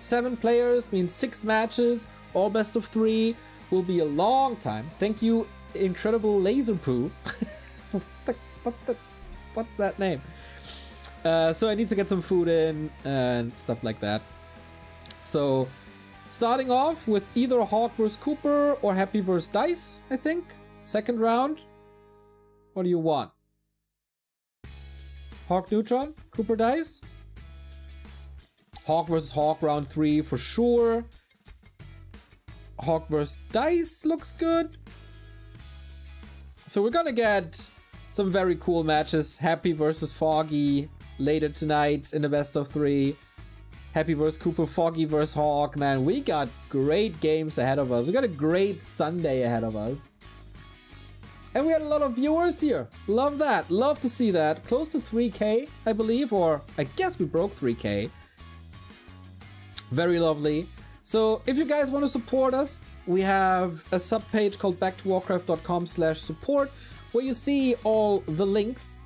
7 players means 6 matches, all best of 3. Will be a long time. Thank you, Incredible Laser Poo. What's that name? So I need to get some food in and stuff like that. So Starting off with either Hawk vs Cooper or Happy vs Dice, I think. Second round. What do you want? Hawk Neutron, Cooper Dice. Hawk vs Hawk round 3 for sure. Hawk vs Dice looks good. So we're gonna get some very cool matches. Happy versus Foggy later tonight in the best of 3. Happy vs Cooper, Foggy vs Hawk. Man, we got great games ahead of us. We got a great Sunday ahead of us. And we had a lot of viewers here. Love that. Love to see that. Close to 3K, I believe. Or I guess we broke 3K. Very lovely. So if you guys want to support us, we have a sub page called backtowarcraft.com/support where you see all the links.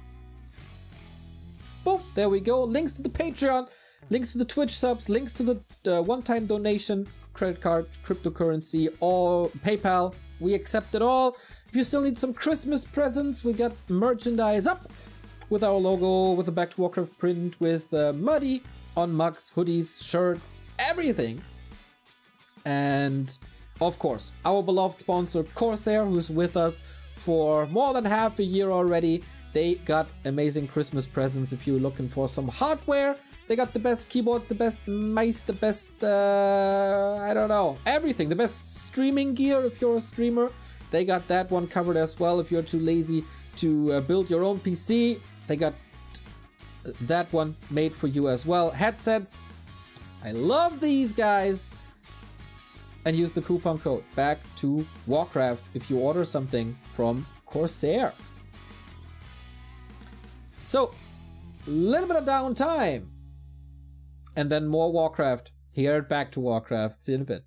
Boom, there we go. Links to the Patreon, links to the Twitch subs, links to the one-time donation, credit card, cryptocurrency, all PayPal. We accept it all. If you still need some Christmas presents, we got merchandise up with our logo, with the Back to Warcraft print, with Muddy on mugs, hoodies, shirts, everything. And of course, our beloved sponsor CORSAIR, who's with us for more than half a year already. They got amazing Christmas presents if you're looking for some hardware. They got the best keyboards, the best mice, the best, I don't know, everything. The best streaming gear if you're a streamer. They got that one covered as well. If you're too lazy to build your own PC, they got that one made for you as well. Headsets. I love these guys. And use the coupon code Back to Warcraft if you order something from CORSAIR. So, a little bit of downtime. And then more Warcraft here at Back to Warcraft. See you in a bit.